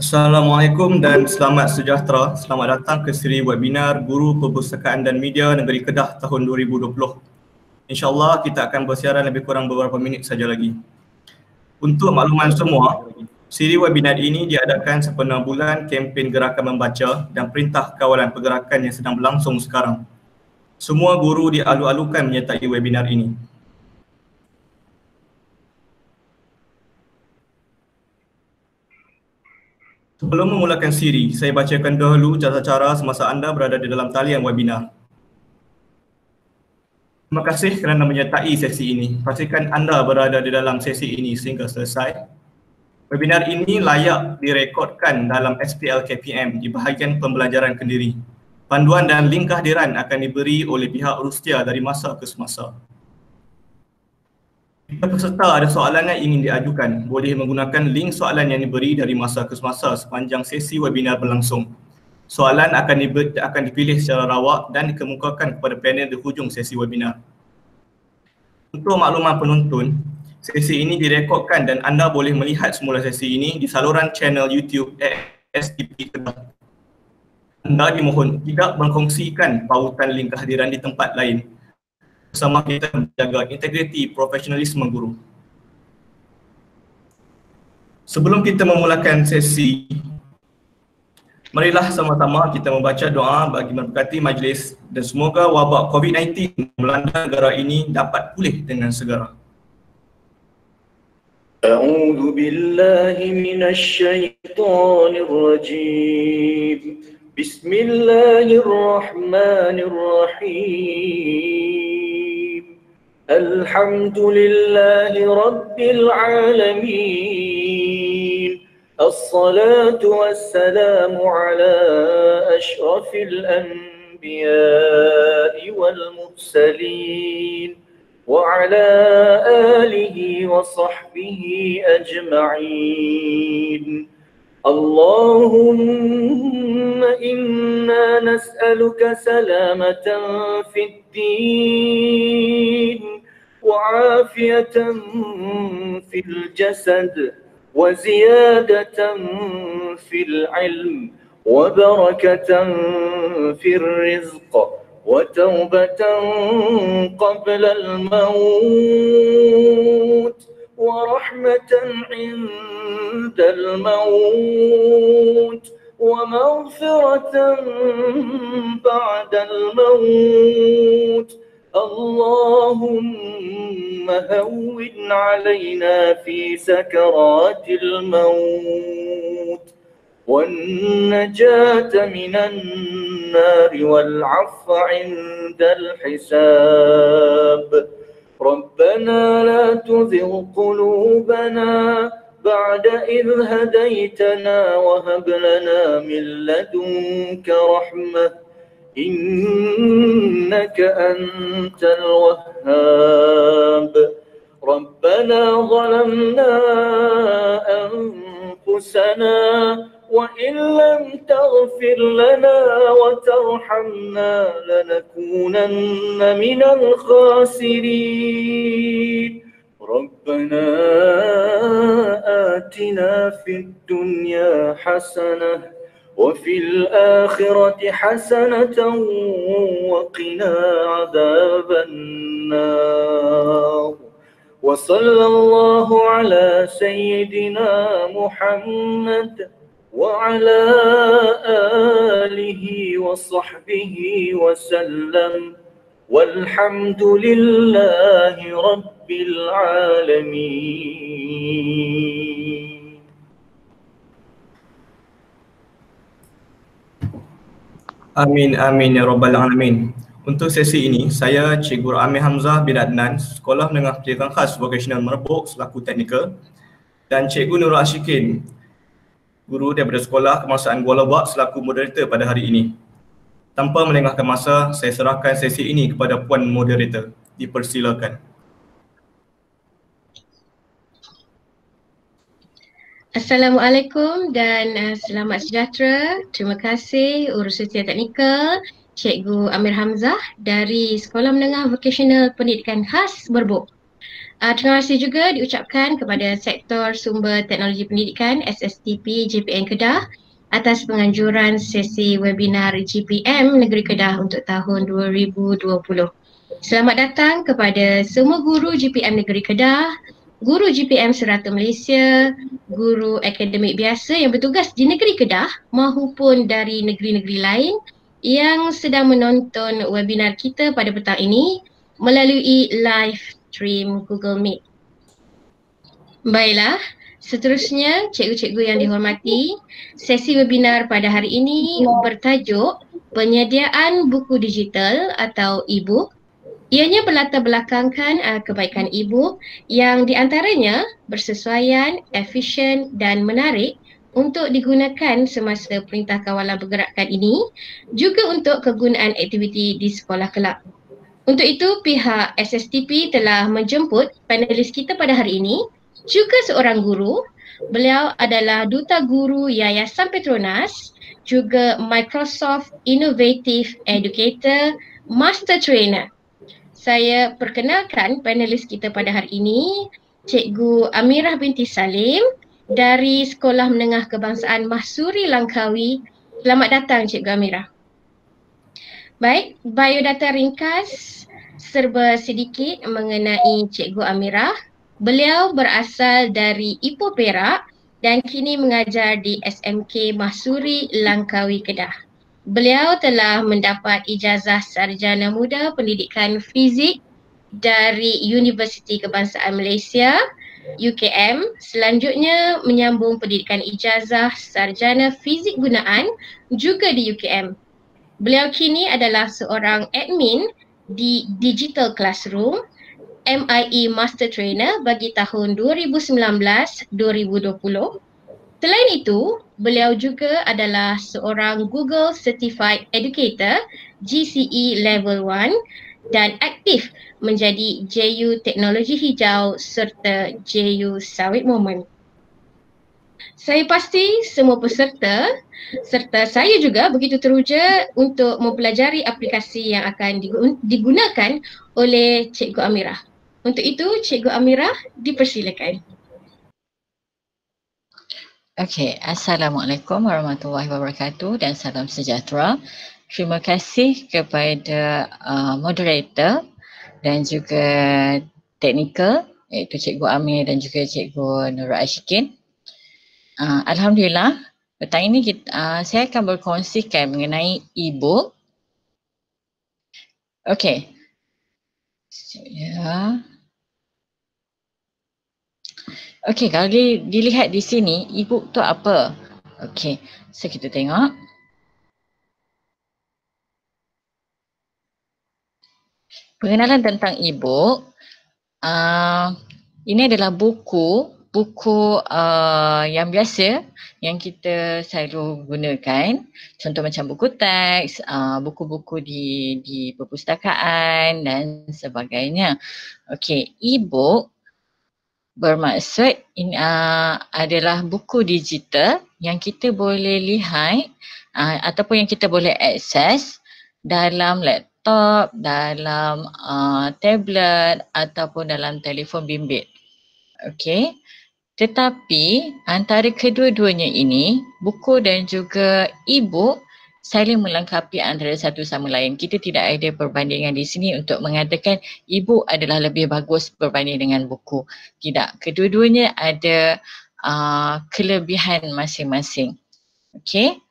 Assalamualaikum dan selamat sejahtera. Selamat datang ke siri webinar Guru Perpustakaan dan Media Negeri Kedah tahun 2020. InsyaAllah kita akan bersiaran lebih kurang beberapa minit saja lagi. Untuk makluman semua, siri webinar ini diadakan sepenuh bulan kempen gerakan membaca dan perintah kawalan pergerakan yang sedang berlangsung sekarang. Semua guru dialu-alukan menyertai webinar ini. Sebelum memulakan siri, saya bacakan dahulu cara-cara semasa anda berada di dalam talian webinar. Terima kasih kerana menyertai sesi ini. Pastikan anda berada di dalam sesi ini sehingga selesai. Webinar ini layak direkodkan dalam SPL KPM di bahagian pembelajaran kendiri. Panduan dan link kehadiran akan diberi oleh pihak Rustia dari masa ke semasa. Jika peserta ada soalan yang ingin diajukan, boleh menggunakan link soalan yang diberi dari masa ke semasa sepanjang sesi webinar berlangsung. Soalan akan dipilih secara rawak dan dikemukakan kepada panel di hujung sesi webinar. Untuk makluman penonton, sesi ini direkodkan dan anda boleh melihat semula sesi ini di saluran channel YouTube STP Kedah. Anda dimohon tidak mengkongsikan pautan link kehadiran di tempat lain bersama kita menjaga integriti profesionalisme guru. Sebelum kita memulakan sesi, marilah sama-sama kita membaca doa bagi memberkati majlis dan semoga wabak COVID-19 melanda negara ini dapat pulih dengan segera. A'udzu billahi minasy syaithanir rajim. Bismillahirrahmanirrahim. Alhamdulillahi rabbil alamin. الصلاة والسلام على أشرف الأنبياء والمرسلين وعلى آله وصحبه أجمعين. اللهم إنا نسألك سلامة في الدين وعافية في الجسد وزيادة في العلم وبركة في الرزق وتوبة قبل الموت ورحمة عند الموت ومغفرة بعد الموت. اللهم هون علينا في سكرات الموت والنجاة من النار والعفو عند الحساب. ربنا لا تزغ قلوبنا بعد إذ هديتنا وهب لنا من لدنك رحمة إنك أنت الوهاب. ربنا ظلمنا أنفسنا وإن لم تغفر لنا وترحمنا لنكونن من الخاسرين. ربنا آتنا في الدنيا حسنة وفي الآخرة حسنة وقنا عذاب النار. وصلى الله على سيدنا محمد وعلى آله وصحبه وسلم والحمد لله رب العالمين. Amin, amin ya rabbal alamin. Untuk sesi ini, saya Cikgu Amir Hamzah bin Adnan, Sekolah Menengah Pendidikan Khas Vocational Merebok selaku teknikal, dan Cikgu Nurul Ashikin, guru daripada Sekolah Kebangsaan Kuala Lumpur selaku moderator pada hari ini. Tanpa melengahkan masa, saya serahkan sesi ini kepada Puan Moderator. Dipersilakan. Assalamualaikum dan selamat sejahtera. Terima kasih Urus Setia Teknikal, Cikgu Amir Hamzah dari Sekolah Menengah Vocational Pendidikan Khas Merebok. Terima kasih juga diucapkan kepada Sektor Sumber Teknologi Pendidikan SSTP JPN Kedah atas penganjuran sesi webinar GPM Negeri Kedah untuk tahun 2020. Selamat datang kepada semua guru GPM Negeri Kedah, guru GPM Serata Malaysia, guru akademik biasa yang bertugas di Negeri Kedah maupun dari negeri-negeri lain yang sedang menonton webinar kita pada petang ini melalui live stream Google Meet. Baiklah, seterusnya cikgu-cikgu yang dihormati, sesi webinar pada hari ini bertajuk penyediaan buku digital atau e-book. Ianya berlatar belakangkan kebaikan e-book yang diantaranya bersesuaian, efisien dan menarik untuk digunakan semasa Perintah Kawalan Pergerakan ini, juga untuk kegunaan aktiviti di sekolah kelab. Untuk itu, pihak SSTP telah menjemput panelis kita pada hari ini, juga seorang guru. Beliau adalah Duta Guru Yayasan Petronas, juga Microsoft Innovative Educator, Master Trainer. Saya perkenalkan panelis kita pada hari ini, Cikgu Amirah binti Salim dari Sekolah Menengah Kebangsaan Mahsuri Langkawi. Selamat datang Cikgu Amirah. Baik, biodata ringkas serba sedikit mengenai Cikgu Amirah. Beliau berasal dari Ipoh Perak dan kini mengajar di SMK Mahsuri Langkawi Kedah. Beliau telah mendapat ijazah Sarjana Muda Pendidikan Fizik dari Universiti Kebangsaan Malaysia UKM. Selanjutnya menyambung pendidikan ijazah Sarjana Fizik Gunaan juga di UKM. Beliau kini adalah seorang admin di Digital Classroom, MIE Master Trainer bagi tahun 2019-2020. Selain itu, beliau juga adalah seorang Google Certified Educator GCE Level 1 dan aktif menjadi JU Teknologi Hijau serta JU Sawit Moment. Saya pasti semua peserta serta saya juga begitu teruja untuk mempelajari aplikasi yang akan digunakan oleh Cikgu Amirah. Untuk itu, Cikgu Amirah dipersilakan. Okey, Assalamualaikum warahmatullahi wabarakatuh dan salam sejahtera. Terima kasih kepada moderator dan juga teknikal iaitu Cikgu Amir dan juga Cikgu Nurul Ashikin. Alhamdulillah, petang ini saya akan berkongsikan mengenai e-book. Okey. Ya. Okey, kalau dilihat di sini, e-book tu apa? Okey, so kita tengok. Pengenalan tentang e-book. Ini adalah buku yang biasa yang kita selalu gunakan. Contoh macam buku teks, buku-buku di perpustakaan dan sebagainya. Okey, e-book bermaksud ini adalah buku digital yang kita boleh lihat ataupun yang kita boleh akses dalam laptop, dalam tablet ataupun dalam telefon bimbit. Okey. Tetapi antara kedua-duanya ini, buku dan juga e-book saling melengkapi antara satu sama lain. Kita tidak ada perbandingan di sini untuk mengatakan e-book adalah lebih bagus berbanding dengan buku. Tidak, kedua-duanya ada kelebihan masing-masing. Okay,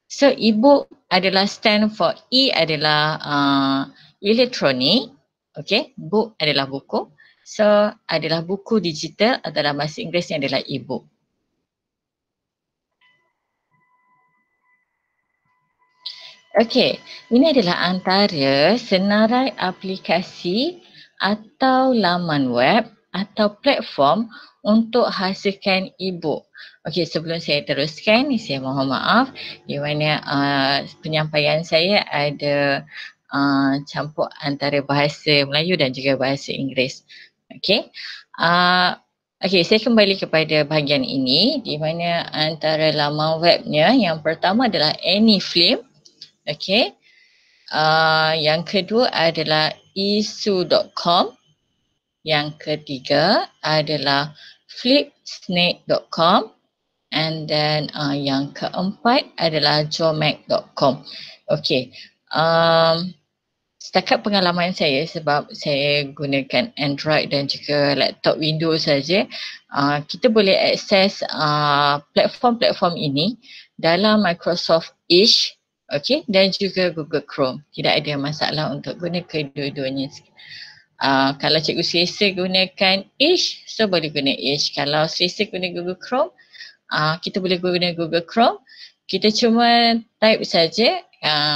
so e-book adalah stand for E adalah elektronik, okay, book adalah buku. So adalah buku digital atau dalam bahasa Inggerisnya adalah e-book. Okey, ini adalah antara senarai aplikasi atau laman web atau platform untuk hasilkan e-book. Okey, sebelum saya teruskan, saya mohon maaf di mana penyampaian saya ada campur antara bahasa Melayu dan juga bahasa Inggeris. Okey. Okey, saya kembali kepada bahagian ini di mana antara laman webnya yang pertama adalah AnyFilm. Okey. Yang kedua adalah isu.com. Yang ketiga adalah flipsnake.com. And then yang keempat adalah jomac.com. Okay. Setakat pengalaman saya, sebab saya gunakan Android dan juga laptop Windows saja, kita boleh akses platform-platform ini dalam Microsoft Edge, okay, dan juga Google Chrome. Tidak ada masalah untuk guna kedua-duanya. Kalau cikgu selesa gunakan Edge, so boleh guna Edge. Kalau selesa guna Google Chrome, kita boleh guna Google Chrome. Kita cuma type saja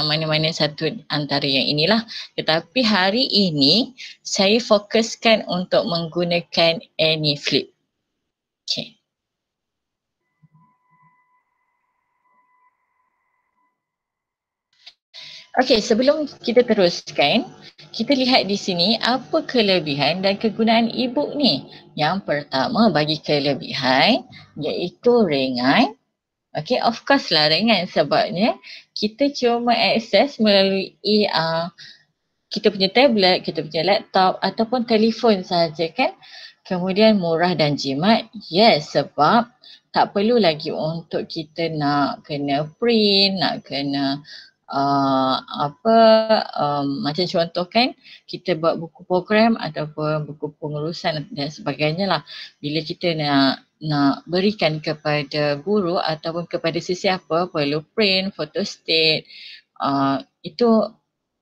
mana-mana satu antara yang inilah. Tetapi hari ini saya fokuskan untuk menggunakan AnyFlip. Okay. Okay, sebelum kita teruskan, kita lihat di sini apa kelebihan dan kegunaan e-book ni. Yang pertama, bagi kelebihan iaitu ringan. Okay, of course lah ringan sebabnya kita cuma akses melalui kita punya tablet, kita punya laptop ataupun telefon sahaja kan. Kemudian murah dan jimat, yes, sebab tak perlu lagi untuk kita nak kena print, nak kena macam contoh kan, kita buat buku program ataupun buku pengurusan dan sebagainya lah. Bila kita nak berikan kepada guru ataupun kepada sesiapa, perlu print, photostat, itu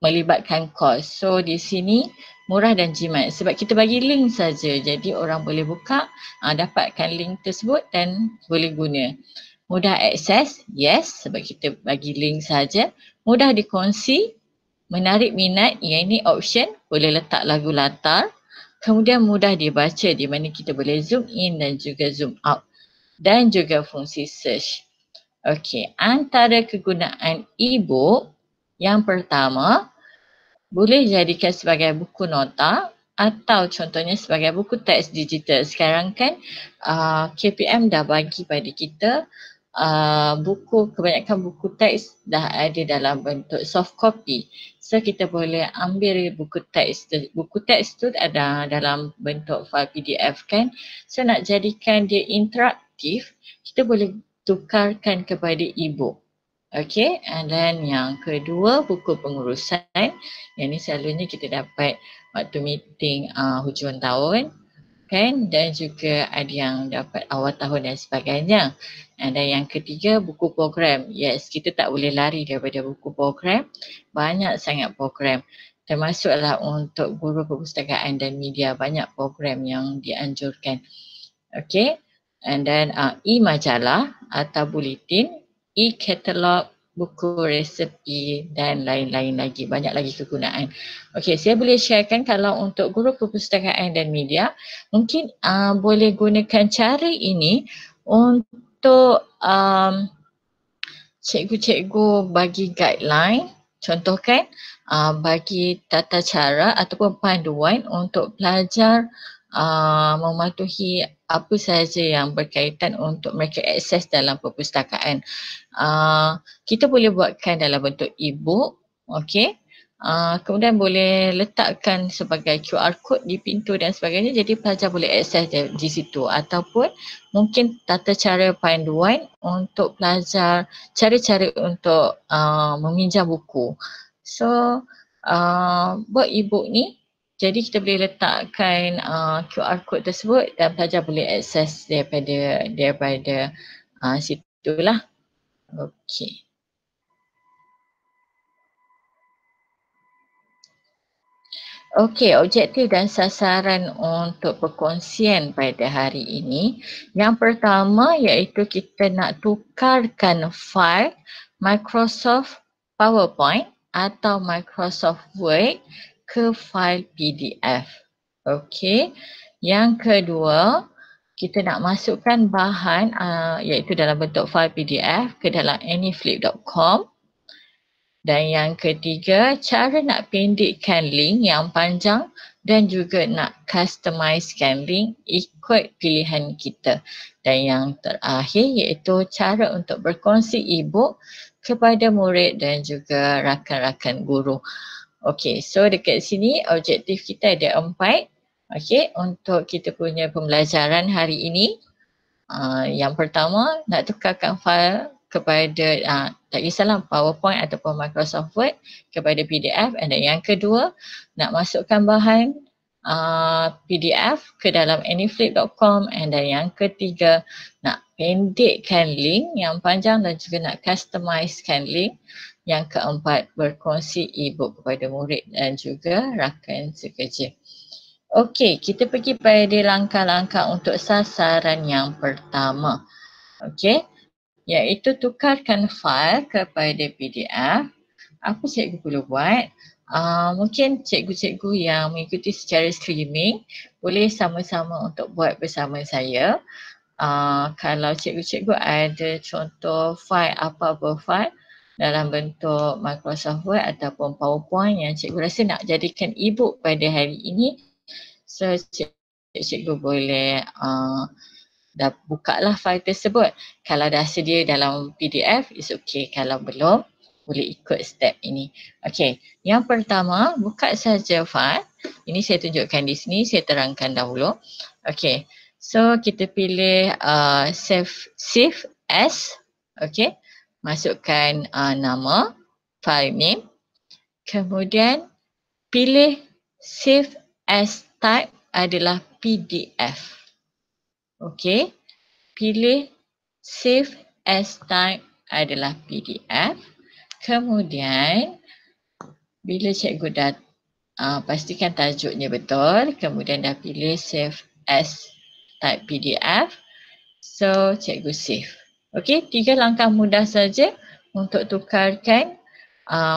melibatkan kos. So di sini murah dan jimat sebab kita bagi link saja, jadi orang boleh buka, dapatkan link tersebut dan boleh guna. Mudah akses, yes, sebab kita bagi link saja. Mudah dikongsi, menarik minat, yang ini option, boleh letak lagu latar. Kemudian mudah dibaca di mana kita boleh zoom in dan juga zoom out. Dan juga fungsi search. Okey, antara kegunaan e-book, yang pertama, boleh jadikan sebagai buku nota atau contohnya sebagai buku teks digital. Sekarang kan KPM dah bagi pada kita kebanyakan buku teks dah ada dalam bentuk soft copy. So kita boleh ambil buku teks tu ada dalam bentuk file PDF kan. So nak jadikan dia interaktif, kita boleh tukarkan kepada e-book. Okay, and then yang kedua, buku pengurusan. Yang ni selalunya kita dapat waktu meeting hujung tahun kan, dan juga ada yang dapat awal tahun dan sebagainya. And then yang ketiga, buku program. Yes, kita tak boleh lari daripada buku program. Banyak sangat program. Termasuklah untuk guru perpustakaan dan media, banyak program yang dianjurkan. Okay, and then e-majalah atau bulletin, e-katalog, buku resepi dan lain-lain lagi. Banyak lagi kegunaan. Okey, saya boleh sharekan kalau untuk guru perpustakaan dan media, mungkin boleh gunakan cara ini untuk cikgu-cikgu bagi guideline. Contohkan bagi tata cara ataupun panduan untuk pelajar mematuhi apa sahaja yang berkaitan untuk mereka akses dalam perpustakaan. Kita boleh buatkan dalam bentuk e-book, okey. Kemudian boleh letakkan sebagai QR code di pintu dan sebagainya, jadi pelajar boleh akses di situ. Ataupun mungkin tata cara panduan untuk pelajar, cara-cara untuk meminjam buku. So buat e-book ni, jadi kita boleh letakkan QR code tersebut dan pelajar boleh akses daripada situlah. Okey. Okey, objektif dan sasaran untuk perkongsian pada hari ini. Yang pertama iaitu kita nak tukarkan fail Microsoft PowerPoint atau Microsoft Word ke fail PDF. Okey. Yang kedua, kita nak masukkan bahan iaitu dalam bentuk fail PDF ke dalam anyflip.com. Dan yang ketiga, cara nak pendekkan link yang panjang dan juga nak customizekan link ikut pilihan kita. Dan yang terakhir iaitu cara untuk berkongsi e-book kepada murid dan juga rakan-rakan guru. Okey, so dekat sini objektif kita ada 4. Okey, untuk kita punya pembelajaran hari ini, yang pertama nak tukarkan file kepada tak kisahlah PowerPoint ataupun Microsoft Word kepada PDF, dan yang kedua nak masukkan bahan PDF ke dalam anyflip.com, dan yang ketiga nak pendekkan link yang panjang dan juga nak customizekan link. Yang keempat, berkongsi e-book kepada murid dan juga rakan sekerja. Okey, kita pergi pada langkah-langkah untuk sasaran yang pertama. Okey, iaitu tukarkan file kepada PDF. Apa cikgu perlu buat? Mungkin cikgu-cikgu yang mengikuti secara streaming boleh sama-sama untuk buat bersama saya. Kalau cikgu-cikgu ada contoh file, apa-apa file dalam bentuk Microsoft Word ataupun PowerPoint yang cikgu rasa nak jadikan e-book pada hari ini, so cikgu boleh dah bukalah file tersebut. Kalau dah sedia dalam PDF, it's okay. Kalau belum, boleh ikut step ini. Okay, yang pertama, buka saja file. Ini saya tunjukkan di sini, saya terangkan dahulu. Okay, so kita pilih save as. Okay, masukkan nama, file name. Kemudian pilih save as type adalah PDF. Okey, pilih save as type adalah PDF. Kemudian bila cikgu dah pastikan tajuknya betul, kemudian dah pilih save as type PDF, so cikgu save. Okey, 3 langkah mudah saja untuk tukarkan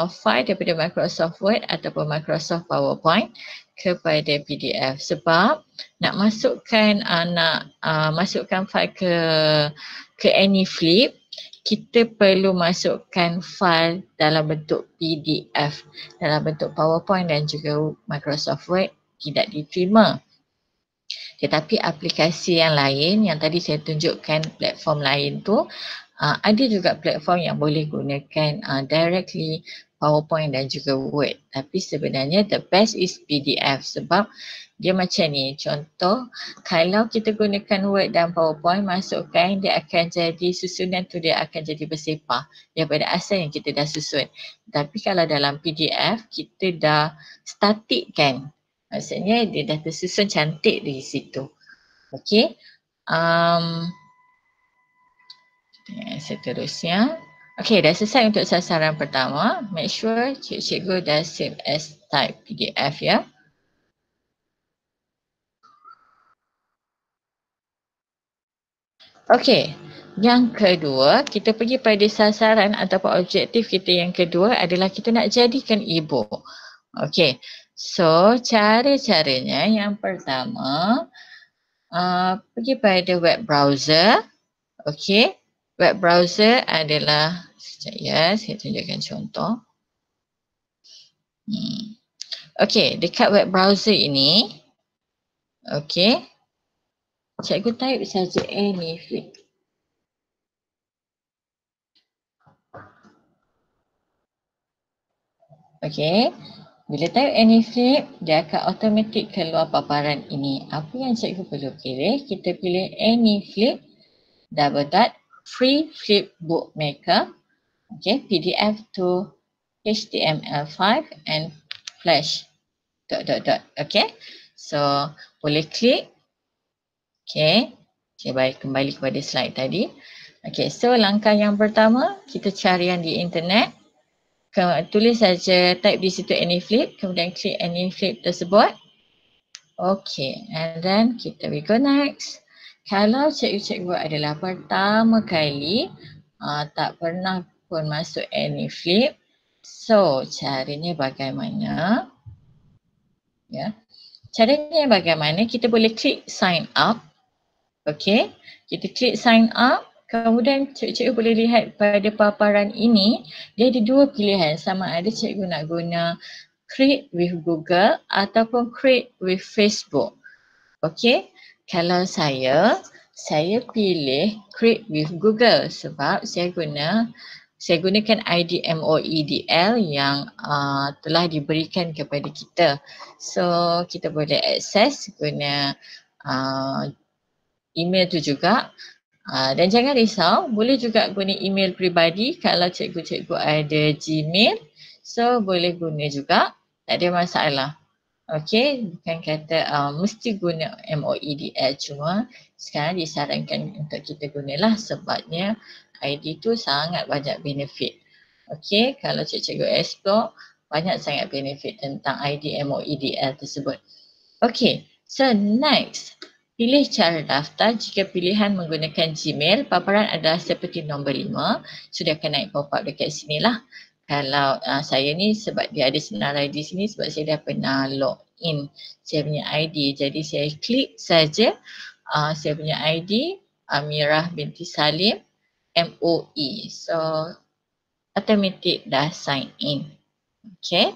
file daripada Microsoft Word ataupun Microsoft PowerPoint kepada PDF. Sebab nak masukkan masukkan file ke anyflip, kita perlu masukkan file dalam bentuk PDF, dalam bentuk PowerPoint dan juga Microsoft Word tidak diterima. Tetapi aplikasi yang lain yang tadi saya tunjukkan, platform lain tu, ada juga platform yang boleh gunakan directly PowerPoint dan juga Word. Tapi sebenarnya the best is PDF sebab dia macam ni. Contoh, kalau kita gunakan Word dan PowerPoint, masukkan, dia akan jadi susunan tu, dia akan jadi bersepah daripada asal yang kita dah susun. Tapi kalau dalam PDF, kita dah static kan. Maksudnya dia dah tersusun cantik di situ. Okey. Seterusnya. Okey, dah selesai untuk sasaran pertama. Make sure cikgu dah save as type PDF ya. Okey, yang kedua, kita pergi pada sasaran ataupun objektif kita yang kedua adalah kita nak jadikan e-book. Okey, so cara-caranya yang pertama, pergi pada web browser. Okey, web browser adalah, sekejap ya, saya tunjukkan contoh. Okey, dekat web browser ini, okey, cikgu type saja anyflip. Okey, bila type anyflip, dia akan automatik keluar paparan ini. Apa yang cikgu perlu pilih? Kita pilih anyflip _ free flip bookmaker. Okey, PDF to HTML5 and flash ... Okey, so boleh klik. Okey, saya balik kembali kepada slide tadi. Okey, so langkah yang pertama, kita cari yang di internet. Tulis saja, type di situ anyflip, kemudian klik anyflip tersebut. Okey, and then kita go next. Kalau cikgu-cikgu adalah pertama kali tak pernah pun masuk anyflip, so caranya bagaimana? Ya, caranya bagaimana? Kita boleh klik sign up. Okey, kita klik sign up, kemudian cikgu boleh lihat pada paparan ini, dia ada 2 pilihan, sama ada cikgu nak guna create with Google ataupun create with Facebook. Okey, kalau saya pilih create with Google sebab saya guna saya gunakan ID MOEDL yang telah diberikan kepada kita. So kita boleh akses guna email tu juga. Dan jangan risau, boleh juga guna email peribadi kalau cikgu-cikgu ada Gmail. So boleh guna juga, tak ada masalah. Okey, bukan kata mesti guna MOEDL, cuma sekarang disarankan untuk kita gunalah sebabnya ID tu sangat banyak benefit. Okey, kalau cikgu explore banyak sangat benefit tentang ID MOEDL tersebut. Okey, so next. Pilih cara daftar jika pilihan menggunakan Gmail. Paparan adalah seperti nombor 5. Sudah akan naik pop-up dekat sini lah. Kalau saya ni sebab dia ada senarai di sini sebab saya dah pernah log in saya punya ID. Jadi saya klik saja saya punya ID Amirah binti Salim MOE. So automatic dah sign in. Okay.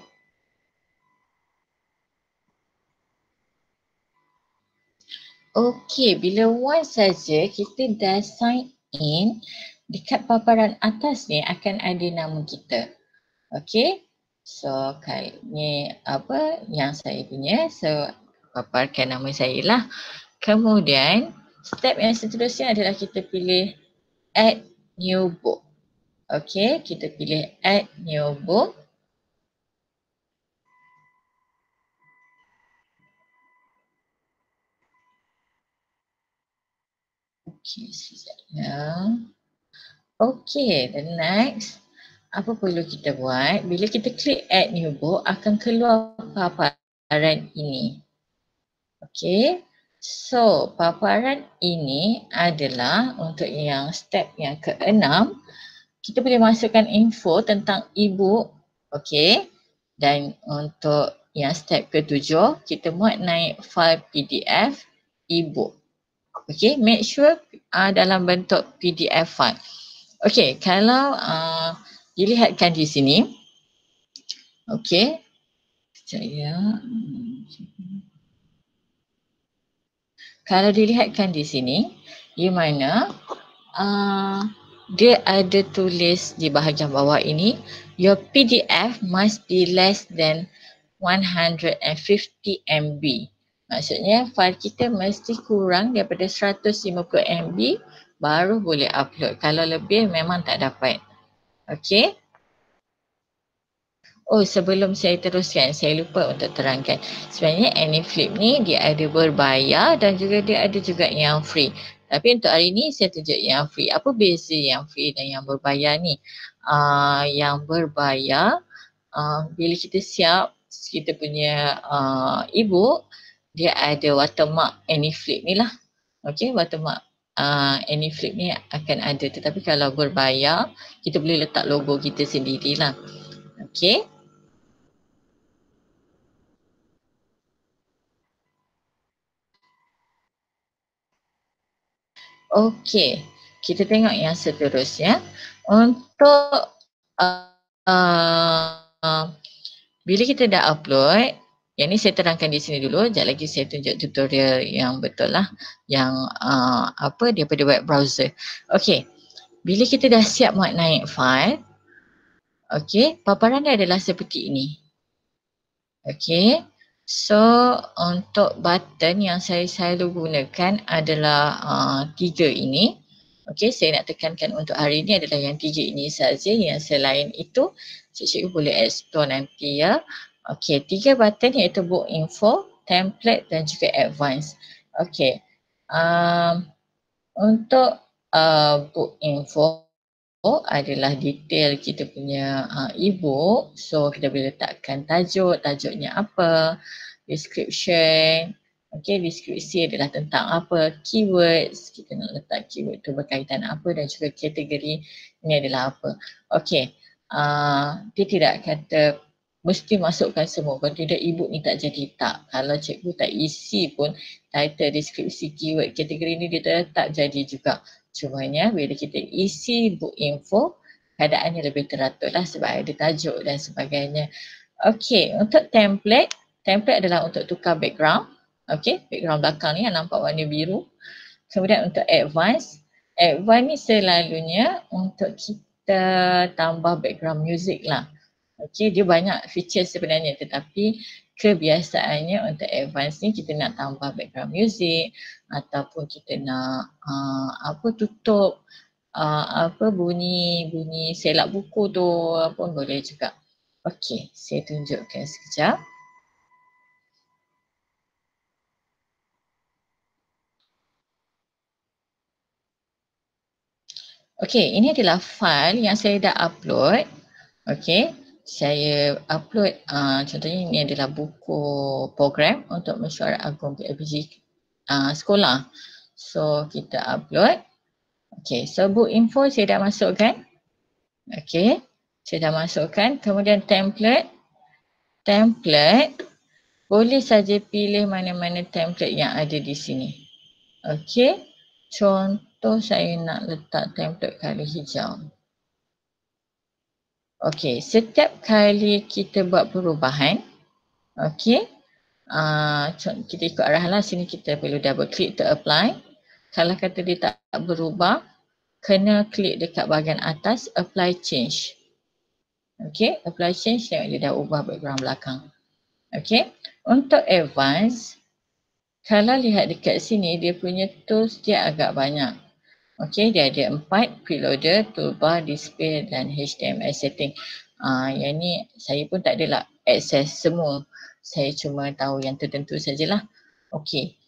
Okey, bila once saja kita dah sign in, dekat paparan atas ni akan ada nama kita. Okey. So ni apa yang saya punya. So paparkan nama saya lah. Kemudian step yang seterusnya adalah kita pilih add new book. Okey, kita pilih add new book. Okey, sekejapnya. Okey, the next. Apa perlu kita buat? Bila kita klik add new book, akan keluar paparan ini. Okey. So, paparan ini adalah untuk yang step yang ke-6. Kita boleh masukkan info tentang e-book. Okey. Dan untuk yang step ke-7, kita muat naik file PDF e-book. Okey, make sure dalam bentuk PDF file. Okey, kalau dilihatkan di sini. Okey. Kalau dilihatkan di sini, di mana dia ada tulis di bahagian bawah ini, your PDF must be less than 150 MB. Maksudnya file kita mesti kurang daripada 150 MB baru boleh upload. Kalau lebih memang tak dapat. Okey. Oh, sebelum saya teruskan, saya lupa untuk terangkan. Sebenarnya AnyFlip ni dia ada berbayar dan juga dia ada juga yang free. Tapi untuk hari ni saya tunjuk yang free. Apa beza yang free dan yang berbayar ni? Yang berbayar, bila kita siap kita punya e-book, dia ada watermark AnyFlip ni lah. Okey, watermark AnyFlip ni akan ada. Tetapi kalau berbayar, kita boleh letak logo kita sendirilah. Okey. Okey, kita tengok yang seterusnya. Untuk bila kita dah upload, yang ni saya terangkan di sini dulu. Sekejap lagi saya tunjuk tutorial yang betul lah. Yang daripada web browser. Okey, bila kita dah siap muat naik file, okey, paparan dia adalah seperti ini. Okey. So untuk button yang saya selalu gunakan adalah 3 ini. Okey, saya nak tekankan untuk hari ini adalah yang 3 ini saja. Yang selain itu cikgu boleh explore nanti ya. Okey, 3 button iaitu book info, template dan juga advance. Okey. Untuk book info adalah detail kita punya e-book. So kita boleh letakkan tajuknya apa, description. Okey, deskripsi adalah tentang apa, keywords, kita nak letak keyword tu berkaitan apa dan juga kategori ini adalah apa. Okey, dia tidak kata mesti masukkan semua, kalau tidak e-book ni tak jadi tak. Kalau cikgu tak isi pun title, deskripsi, keyword, kategori ni dia tak jadi juga. Cumanya bila kita isi book info, keadaannya lebih teratur lah sebab ada tajuk dan sebagainya. Okey, untuk template adalah untuk tukar background. Okey, background belakang ni yang nampak warna biru. Kemudian untuk advance ni selalunya untuk kita kita tambah background music lah. Okay, dia banyak features sebenarnya, tetapi kebiasaannya untuk advance ni kita nak tambah background music ataupun kita nak tutup bunyi selak buku tu pun boleh juga. Okey, saya tunjukkan sekejap. Okey, ini adalah file yang saya dah upload. Okey, saya upload contohnya ini adalah buku program untuk mesyuarat agung PLPG sekolah. So kita upload. Okey, so book info saya dah masukkan. Okey, saya dah masukkan. Kemudian template boleh saja pilih mana-mana template yang ada di sini. Okey, contoh saya nak letak template color hijau. Okey, setiap kali kita buat perubahan, okey, kita ikut arahan lah, sini kita perlu double click to apply. Kalau kata dia tak berubah, kena klik dekat bahagian atas apply change. Okey, apply change, tengok dia dah ubah background belakang. Okey, untuk advance, kalau lihat dekat sini dia punya tools dia agak banyak. Okey, dia ada 4, preloader, toolbar, display dan HTML setting. Yang ni saya pun tak adalah access semua. Saya cuma tahu yang tertentu sajalah. Okey.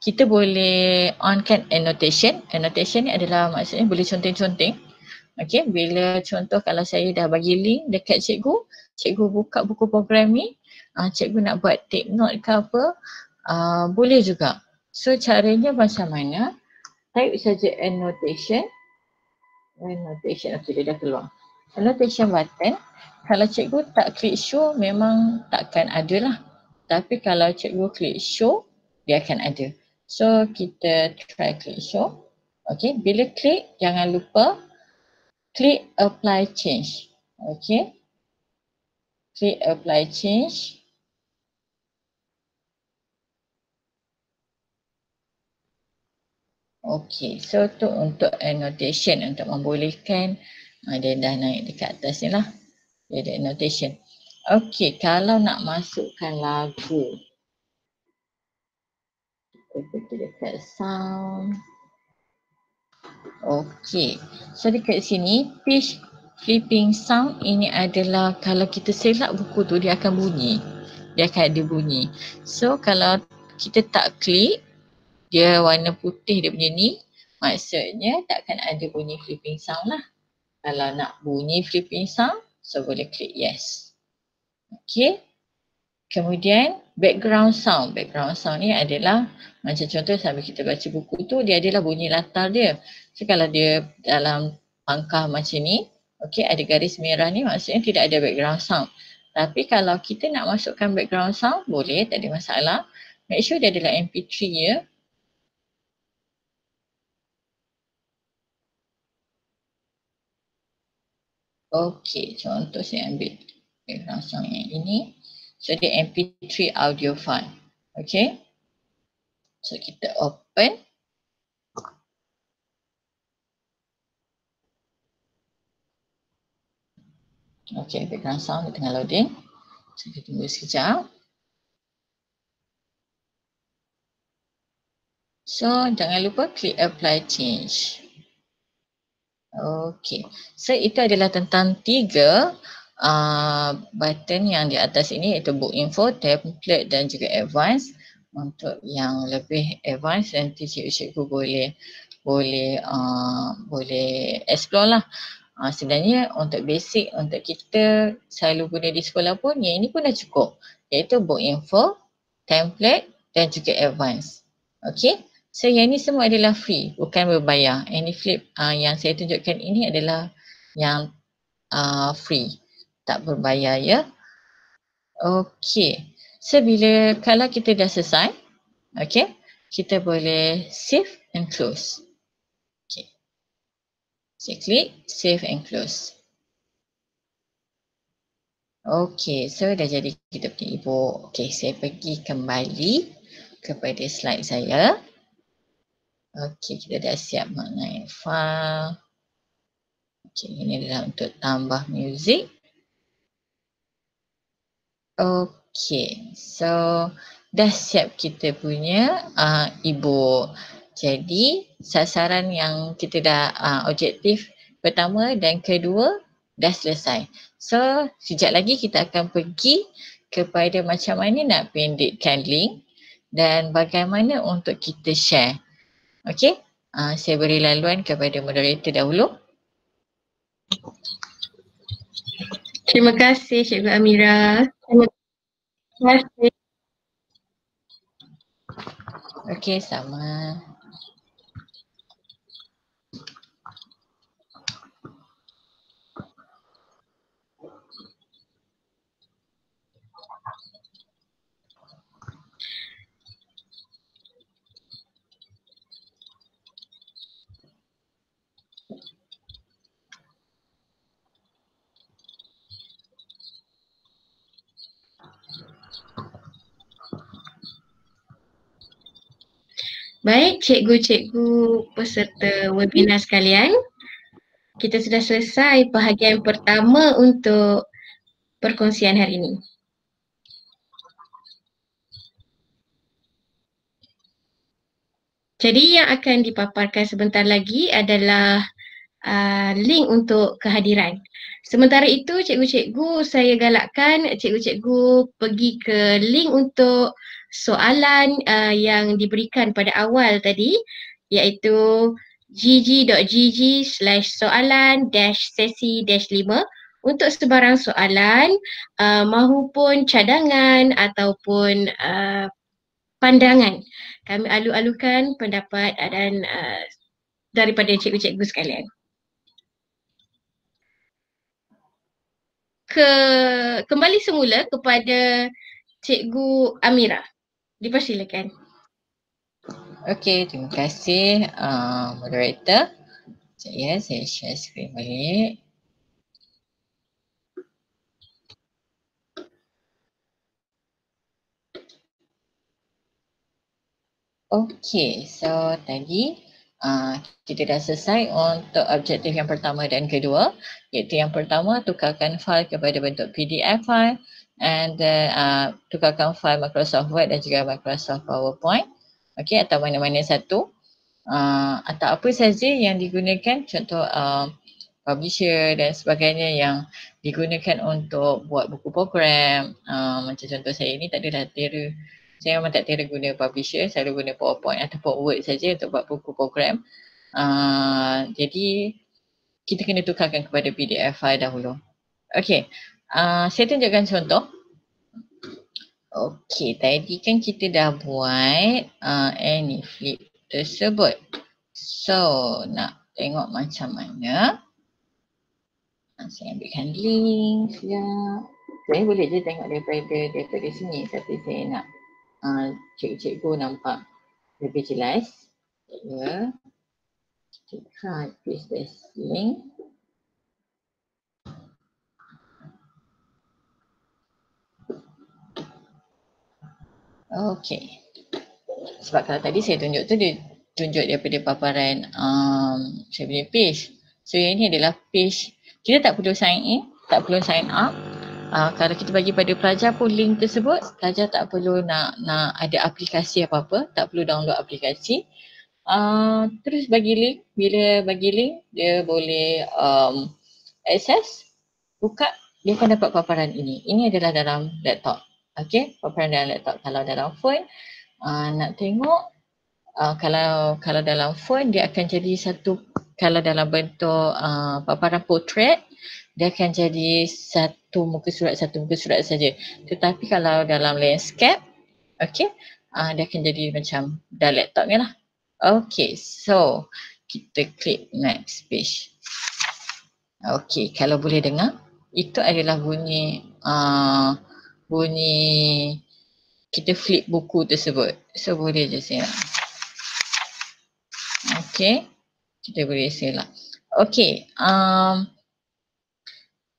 Kita boleh onkan annotation. Annotation ni adalah maksudnya boleh conteng-conteng. Okey, bila contoh kalau saya dah bagi link dekat cikgu buka buku program ni, cikgu nak buat take note ke apa, boleh juga. So caranya macam mana? Type saja annotation. Okey, dia dah keluar. Annotation button. Kalau cikgu tak klik show, memang takkan ada lah. Tapi kalau cikgu klik show, dia akan ada. So kita try klik show. Okey, bila klik, jangan lupa klik apply change. Okey. Klik apply change. Okey, so tu untuk annotation, untuk membolehkan dia dah naik dekat atas ni lah. Dia ada annotation. Okey, kalau nak masukkan lagu, kita pergi dekat sound. Okey, so dekat sini pitch flipping sound ini adalah kalau kita selak buku tu dia akan bunyi. Dia akan ada bunyi. So kalau kita tak klik, dia warna putih dia punya ni, maksudnya takkan ada bunyi flipping sound lah. Kalau nak bunyi flipping sound, so boleh klik yes. Okey. Kemudian background sound. Background sound ni adalah macam contoh sambil kita baca buku tu, dia adalah bunyi latar dia. So kalau dia dalam pangkah macam ni, okey, ada garis merah ni maksudnya tidak ada background sound. Tapi kalau kita nak masukkan background sound, boleh, tak ada masalah. Make sure dia adalah MP3 ya. Okey, contoh saya ambil background sound yang ini. So dia MP3 audio file. Okey. So kita open. Okey, background sound dia tengah loading. So kita tunggu sekejap. So jangan lupa klik apply change. Okey, so itu adalah tentang 3 button yang di atas ini, iaitu book info, template dan juga advance. Untuk yang lebih advance nanti cikgu boleh explore lah. Sebenarnya untuk basic untuk kita selalu guna di sekolah pun yang ini pun dah cukup, iaitu book info, template dan juga advance. Okey. So yang ni semua adalah free, bukan berbayar. Anyflip yang saya tunjukkan ini adalah yang free, tak berbayar ya. Okey. So kalau kita dah selesai, okey, kita boleh save and close. Okey. Saya klik save and close. Okey, so dah jadi kita punya e-book. Okey, saya pergi kembali kepada slide saya. Okey, kita dah siap mengenai file. Okay, ini adalah untuk tambah muzik. Okay, so dah siap kita punya e-book. Jadi sasaran yang kita dah objektif pertama dan kedua dah selesai. So sekejap lagi kita akan pergi kepada macam mana nak pendekkan link dan bagaimana untuk kita share. Okay, saya beri laluan kepada moderator dahulu. Terima kasih Cikgu Amira. Terima kasih. Okay, sama. Baik, cikgu-cikgu peserta webinar sekalian. Kita sudah selesai bahagian pertama untuk perkongsian hari ini. Jadi yang akan dipaparkan sebentar lagi adalah link untuk kehadiran. Sementara itu cikgu-cikgu, saya galakkan cikgu-cikgu pergi ke link untuk soalan yang diberikan pada awal tadi, iaitu gg.gg/soalan-sesi-5 untuk sebarang soalan mahupun cadangan ataupun pandangan. Kami alu-alukan pendapat dan daripada cikgu-cikgu sekalian. Kembali semula kepada Cikgu Amira. Dipersilakan. Okey, terima kasih moderator. Saya share skrin balik. Okey, so tadi kita dah selesai untuk objektif yang pertama dan kedua, iaitu yang pertama tukarkan file kepada bentuk PDF file and tukarkan file Microsoft Word dan juga Microsoft PowerPoint, okey, atau mana-mana satu atau apa saja yang digunakan, contoh publisher dan sebagainya yang digunakan untuk buat buku program. Macam contoh saya ni tak ada tera. Saya memang tak tera guna publisher, selalu guna PowerPoint ataupun Word saja untuk buat buku program. Jadi kita kena tukarkan kepada PDF file dahulu. Okey, saya tunjukkan contoh. Okey, tadi kan kita dah buat any flip tersebut. So nak tengok macam mana. Saya ambilkan link sekejap. Saya boleh je tengok daripada sini, tapi saya nak cikgu nampak lebih jelas. Ya. Kita paste this link. Okey. Sebab kalau tadi saya tunjuk tu dia tunjuk daripada paparan saya punya page. So yang ini adalah page. Kita tak perlu sign in, tak perlu sign up. Kalau kita bagi pada pelajar pun link tersebut, pelajar tak perlu nak ada aplikasi apa-apa, tak perlu download aplikasi. Terus bagi link, bila bagi link dia boleh access, buka, dia akan dapat paparan ini. Ini adalah dalam laptop. Okey, paparan dalam laptop. Kalau dalam phone nak tengok, kalau dalam phone dia akan jadi satu, kalau dalam bentuk paparan portrait dia akan jadi satu muka surat saja. Tetapi kalau dalam landscape, okey, dia akan jadi macam dalam laptop ni lah. Okey, so kita klik next page. Okey, kalau boleh dengar, itu adalah bunyi kita flip buku tersebut. So boleh je select. Okey, kita boleh select. Okey,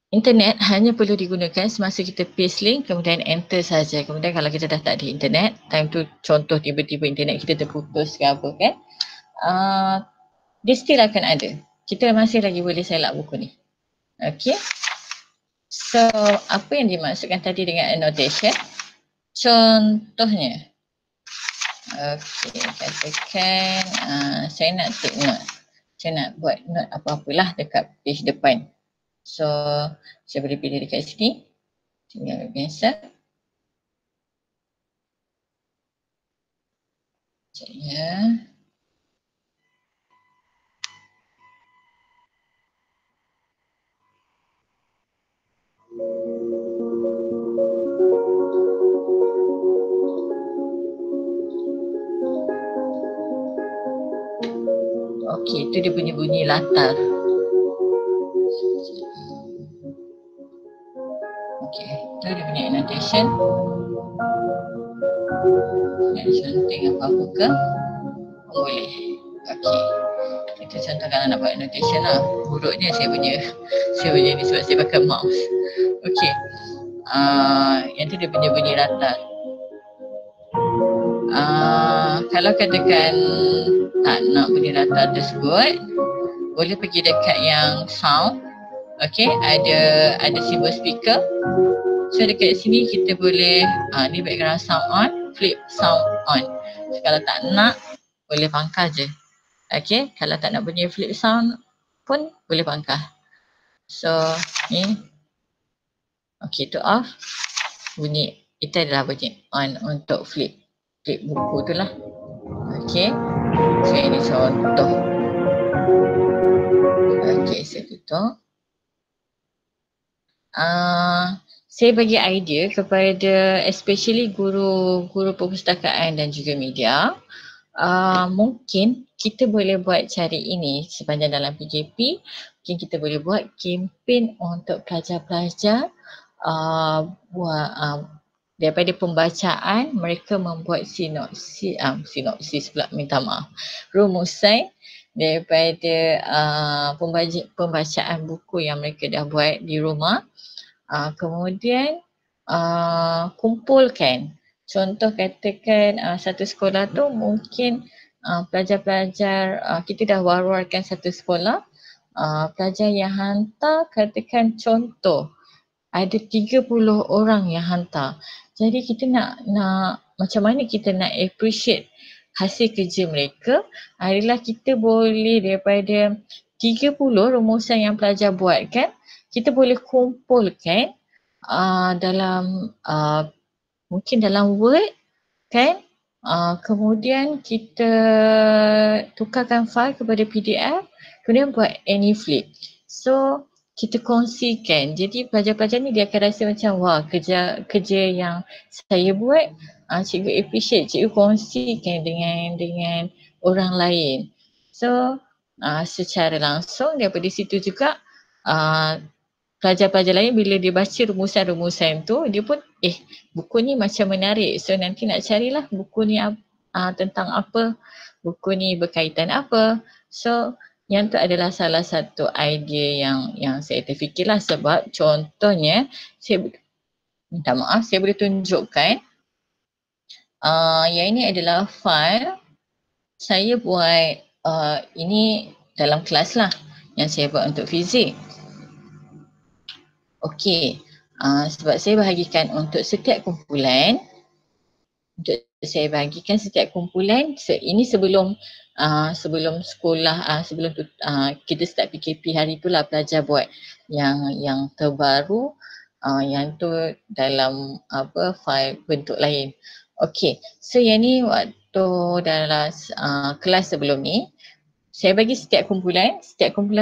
internet hanya perlu digunakan semasa kita paste link kemudian enter saja. Kemudian kalau kita dah tak ada internet, time tu contoh tiba-tiba internet kita terputus ke apa kan, dia still akan ada. kita masih lagi boleh select buku ni. Okay. So, apa yang dimaksudkan tadi dengan annotation? Contohnya, okay, katakan saya nak take note. Saya nak buat note apa-apalah dekat page depan. So, saya boleh pilih dekat sini. Tinggal biasa. Sekejap ya. Okey, itu dia bunyi-bunyi latar. Okey, itu dia punya annotation. Nak cantik apa-apa ke? Boleh. Okey. Kita contoh kalau nak buat annotation lah. Buruknya saya punya ni sebab saya pakai mouse. Okey. Yang tu dia punya bunyi latar. Kalau katakan tak nak bunyi latar tersebut, boleh pergi dekat yang sound. Okey, ada simbol speaker. So dekat sini kita boleh ni background sound on, flip sound on. So, kalau tak nak boleh pangkas je. Okey, kalau tak nak bunyi flip sound pun boleh pangkas. So ni okey, tu off. Bunyi itu adalah bunyi on untuk flip buku tu lah. Okey, so ini contoh. Okey, saya tutup. Saya bagi idea kepada especially guru perpustakaan dan juga media. Mungkin kita boleh buat cari ini sepanjang dalam PKP. Mungkin kita boleh buat kempen untuk pelajar-pelajar daripada pembacaan mereka membuat sinopsis pula, minta maaf, rumusan daripada pembacaan buku yang mereka dah buat di rumah. Kemudian kumpulkan. Contoh katakan satu sekolah tu mungkin pelajar-pelajar, kita dah war-warkan satu sekolah, pelajar yang hantar katakan contoh ada 30 orang yang hantar. Jadi kita nak macam mana kita nak appreciate hasil kerja mereka adalah kita boleh daripada 30 rumusan yang pelajar buat kan, kita boleh kumpulkan dalam mungkin dalam Word kan, kemudian kita tukarkan file kepada PDF, kemudian buat any flip. So kita kongsikan. Jadi pelajar-pelajar ni dia akan rasa macam wah, kerja yang saya buat cikgu appreciate, cikgu kongsikan dengan orang lain. So secara langsung daripada situ juga pelajar-pelajar lain bila dia baca rumusan-rumusan tu, dia pun buku ni macam menarik. So nanti nak carilah buku ni tentang apa, buku ni berkaitan apa. So yang tu adalah salah satu idea yang saya terfikirlah, sebab contohnya saya minta maaf, saya boleh tunjukkan yang ini adalah file saya buat ini dalam kelas lah yang saya buat untuk fizik. Okey, sebab saya bahagikan untuk setiap kumpulan, setiap kumpulan, ini sebelum sekolah, sebelum tu, kita start PKP hari tu lah pelajar buat yang terbaru, yang tu dalam file bentuk lain. Okey, so yang ni waktu dalam kelas sebelum ni, saya bagi setiap kumpulan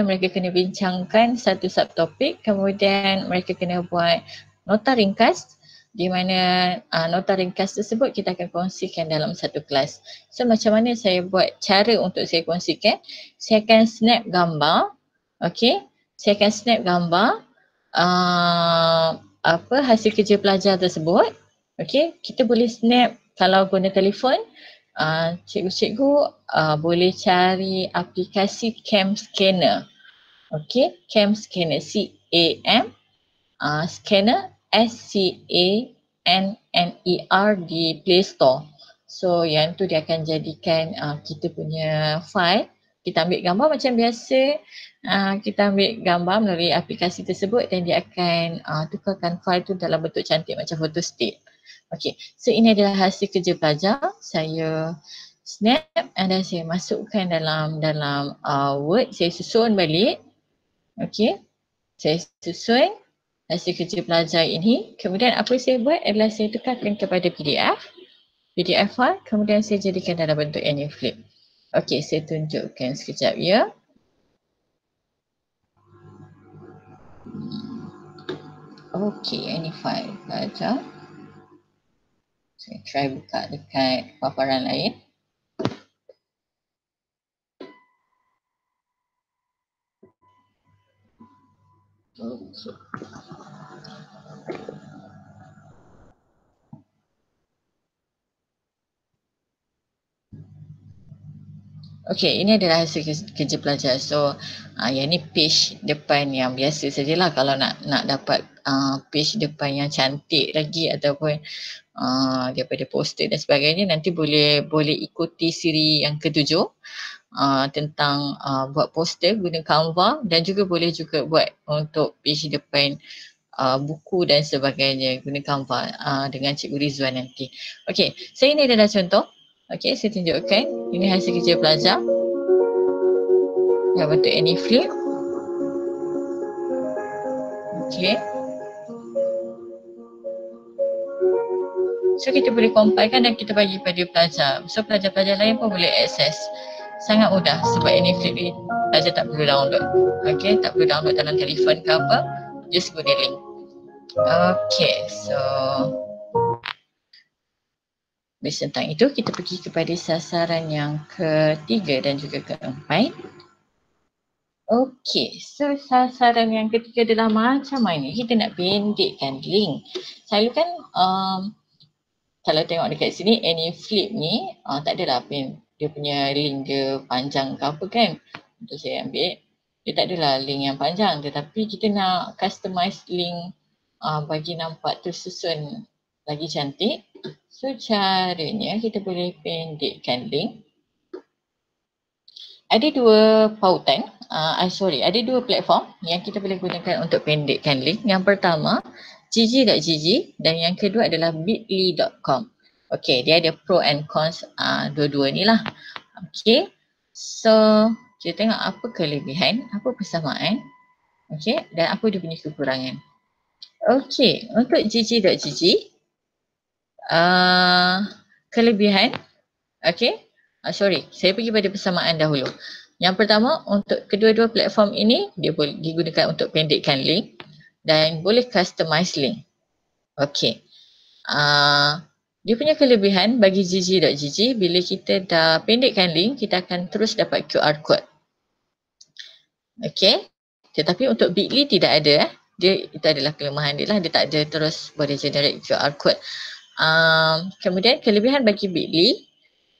mereka kena bincangkan satu subtopik, kemudian mereka kena buat nota ringkas, di mana nota ringkas tersebut kita akan kongsikan dalam satu kelas. So macam mana saya buat cara untuk saya kongsikan? Saya akan snap gambar. Okey, saya akan snap gambar hasil kerja pelajar tersebut. Okey, kita boleh snap kalau guna telefon. Cikgu-cikgu boleh cari aplikasi Cam Scanner. Okey, Cam Scanner, C-A-M Scanner, S-C-A-N-N-E-R di Play Store. So yang tu dia akan jadikan kita punya file Kita ambil gambar macam biasa, kita ambil gambar melalui aplikasi tersebut dan dia akan tukarkan file tu dalam bentuk cantik macam photo state. Okay, so ini adalah hasil kerja pelajar. Saya snap dan saya masukkan dalam Word, saya susun balik. Okay, saya susun hasil kerja pelajar ini. Kemudian apa saya buat adalah saya tukarkan kepada PDF file, kemudian saya jadikan dalam bentuk AnyFlip. Okey, saya tunjukkan sekejap ya. Okey, ini file pelajar. Saya try buka dekat paparan lain. Okey. Okey, ini adalah hasil kerja pelajar. So, yang ni page depan yang biasa sajalah. Kalau nak dapat page depan yang cantik lagi ataupun daripada poster dan sebagainya, nanti boleh ikuti siri yang ke-7 tentang buat poster guna Canva, dan juga boleh juga buat untuk page depan buku dan sebagainya guna Canva dengan Cikgu Rizwan nanti. Okey, so ini adalah contoh. Okey, saya tunjukkan. Ini hasil kerja pelajar yang bentuk AnyFlip. Okey. So kita boleh compilekan dan kita bagi pada pelajar. So pelajar-pelajar lain pun boleh akses. Sangat mudah sebab AnyFlip ni pelajar tak perlu download. Okey, tak perlu download dalam telefon ke apa. Just guna link. Okey, so tentang itu kita pergi kepada sasaran yang ketiga dan juga keempat. Okey, so sasaran yang ketiga adalah macam mana kita nak pendekkan link. Selalu kan kalau tengok dekat sini AnyFlip ni tak adalah dia punya link dia panjang ke apa kan. Untuk saya ambil, dia tak adalah link yang panjang, tetapi kita nak customize link bagi nampak tersusun lagi cantik. So caranya kita boleh pendekkan link. Ada dua pautan, ada dua platform yang kita boleh gunakan untuk pendekkan link. Yang pertama gg.gg dan yang kedua adalah bit.ly.com. Okey, dia ada pro and cons dua-dua ni lah. Okey, so kita tengok apa kelebihan, apa persamaan, okey, dan apa dia punya kekurangan. Okey, untuk gg.gg kelebihan, okey, saya pergi pada persamaan dahulu. Yang pertama, untuk kedua-dua platform ini dia boleh digunakan untuk pendekkan link dan boleh customize link. Okey, dia punya kelebihan bagi gg.gg, bila kita dah pendekkan link, kita akan terus dapat QR code. Okey, tetapi untuk bit.ly tidak ada. Itu adalah kelemahan dia lah, dia tak ada terus boleh generate QR code. Kemudian kelebihan bagi bit.ly,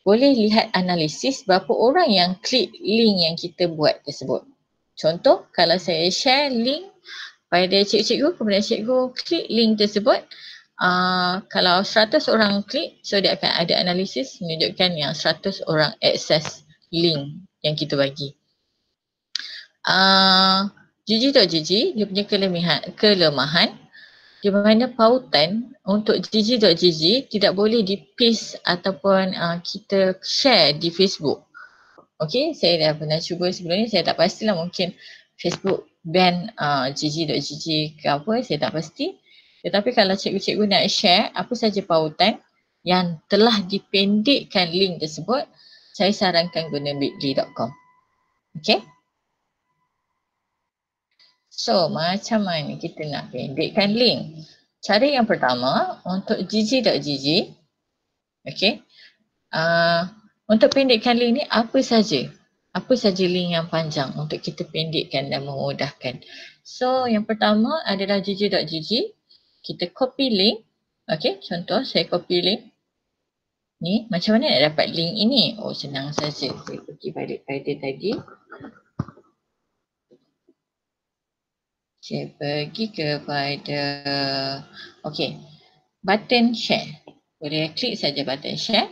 boleh lihat analisis berapa orang yang klik link yang kita buat tersebut. Contoh, kalau saya share link pada cikgu, kemudian cikgu klik link tersebut, kalau 100 orang klik, so dia akan ada analisis menunjukkan yang 100 orang akses link yang kita bagi. gg.gg dia punya kelemahan di mana pautan untuk gg.gg tidak boleh di-paste ataupun kita share di Facebook. Okey, saya dah pernah cuba sebelum ni, saya tak pastilah, mungkin Facebook ban gg.gg ke apa, saya tak pasti. Tetapi kalau cikgu-cikgu nak share apa saja pautan yang telah dipendekkan link tersebut, saya sarankan guna bit.ly.com. Okey. So, macam mana kita nak pendekkan link? Cara yang pertama, untuk gg.gg, okay, untuk pendekkan link ni apa saja link yang panjang untuk kita pendekkan dan memudahkan. So, yang pertama adalah gg.gg, kita copy link. Okay, contoh saya copy link. Ni, macam mana nak dapat link ini? Oh, senang saja. Saya pergi balik pada tadi. Saya pergi kepada, okey, button share. Boleh klik saja button share.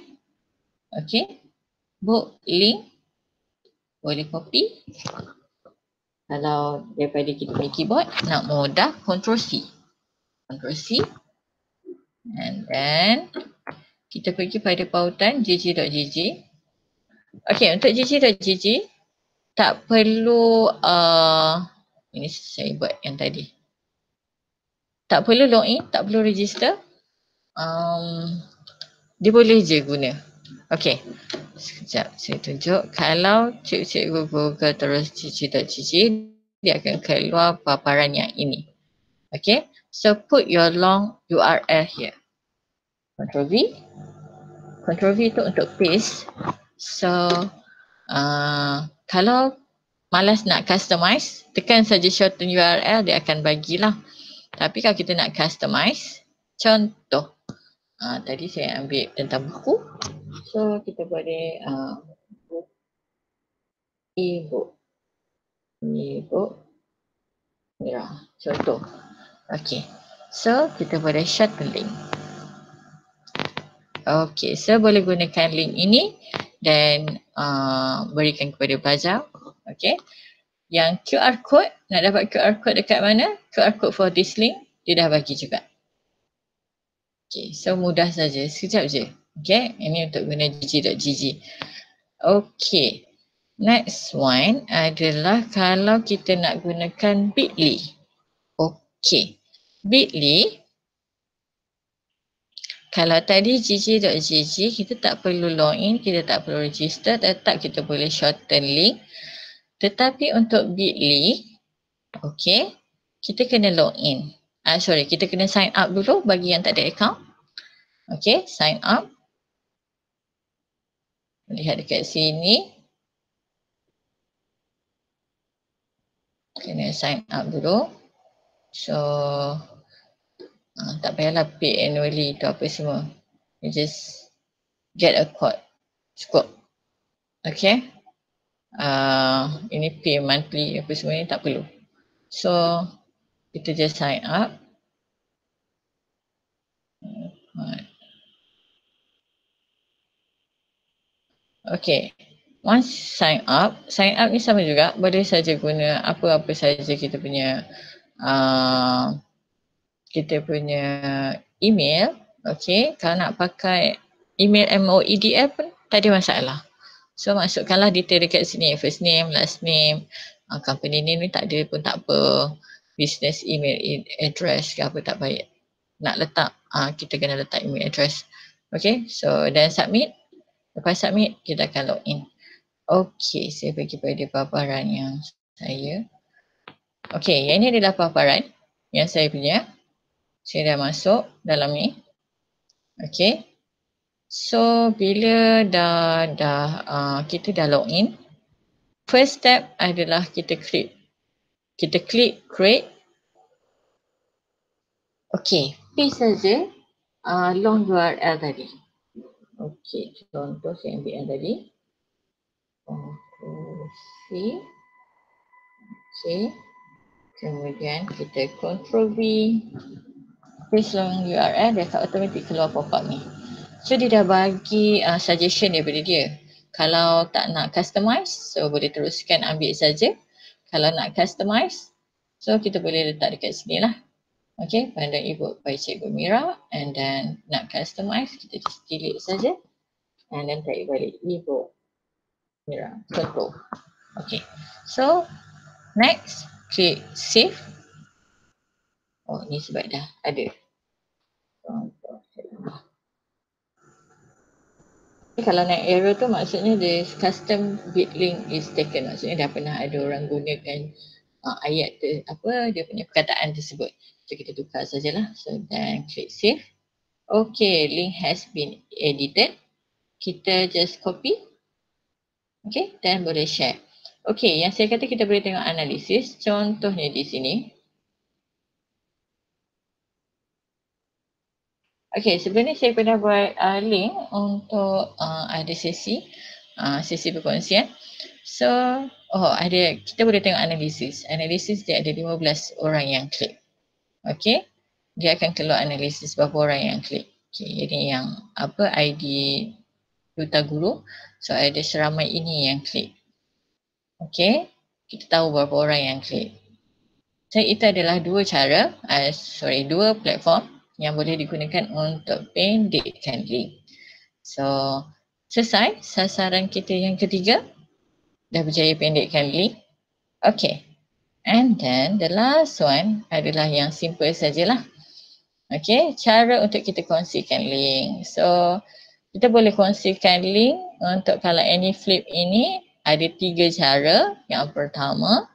Okey, book link. boleh copy. Kalau daripada kita punya keyboard nak mudah, Ctrl C. Ctrl C. And then kita pergi pada pautan gg.gg. Okay, untuk gg.gg tak perlu ini saya buat yang tadi. Tak perlu login, tak perlu register. Dia boleh je guna. Okay, sekejap saya tunjuk. Kalau cikgu Google terus gg.gg, dia akan keluar paparan yang ini. Okay, so put your long URL here. Ctrl V. Ctrl V itu untuk paste. So kalau malas nak customize, tekan saja shorten URL, dia akan bagilah. Tapi kalau kita nak customize, contoh tadi saya ambil tentang buku, so kita boleh e-book ya, contoh. Okay, so kita boleh shorten link. Okay, so boleh gunakan link ini dan berikan kepada pelajar. Okay, yang QR code, nak dapat QR code dekat mana? QR code for this link, dia dah bagi juga. Okay, so mudah saja, sekejap je. Okay, ini untuk guna gg.gg. Okay, next one adalah kalau kita nak gunakan Bitly. Okay, Bitly, kalau tadi gg.gg kita tak perlu login, kita tak perlu register, tetap kita boleh shorten link. Tetapi untuk Bitly, okay, kita kena login. Kita kena sign up dulu bagi yang tak ada account. Okay, sign up. Lihat dekat sini. Kena sign up dulu. So, tak payahlah pay annually tu apa semua. You just get a code. Cukup. Okay. Ini pay monthly apa semua ni tak perlu. So, kita just sign up. Okay. Once sign up ni sama juga. Boleh saja guna apa-apa saja kita punya email. Okay, kalau nak pakai email MOEDF pun tak ada masalah. So masukkanlah detail dekat sini, first name, last name, company name ni tak ada pun tak apa, business email address ke apa tak payah nak letak, kita kena letak email address. Okay, so then submit. Lepas submit kita akan login. Okay, saya pergi pada paparan yang saya. Okay, yang ini adalah paparan yang saya punya. Saya dah masuk dalam ni. Okay. So, bila kita dah login, first step adalah kita klik create. Okay, paste saja long URL tadi. Okay, contoh saya ambil yang tadi. C. Okay. Kemudian kita Ctrl V. Paste long URL, dia akan automatic keluar pop-up ni. So dia dah bagi suggestion daripada dia. Kalau tak nak customize, so boleh teruskan ambil saja. Kalau nak customize, so kita boleh letak dekat sini lah. Okay, pandan e-book by Cikgu Mira. And then nak customize, kita just delete saja. And then tarik balik e-book Mira. Contoh. Okay, so next, klik save. Oh, ni sebab dah ada. Contoh. Kalau naik error tu maksudnya the custom bit link is taken. Maksudnya dah pernah ada orang gunakan ayat dia punya perkataan tersebut. So kita tukar sajalah. So then klik save. Okay, link has been edited. Kita just copy. Okay, dan boleh share. Okay, yang saya kata kita boleh tengok analisis. Contohnya di sini. Okay, sebenarnya saya pernah buat link untuk ada sesi perkongsian. So, kita boleh tengok analisis. Analisis dia ada 15 orang yang klik. Okay, dia akan keluar analisis berapa orang yang klik. Okay, jadi yang ID Duta Guru. So, ada seramai ini yang klik. Okay, kita tahu berapa orang yang klik. So itu adalah dua platform yang boleh digunakan untuk pendekkan link. So selesai sasaran kita yang ketiga. Dah berjaya pendekkan link. Okay. And then the last one adalah yang simple sajalah. Okay, cara untuk kita kongsikan link. So kita boleh kongsikan link untuk kalau AnyFlip ini ada 3 cara. Yang pertama,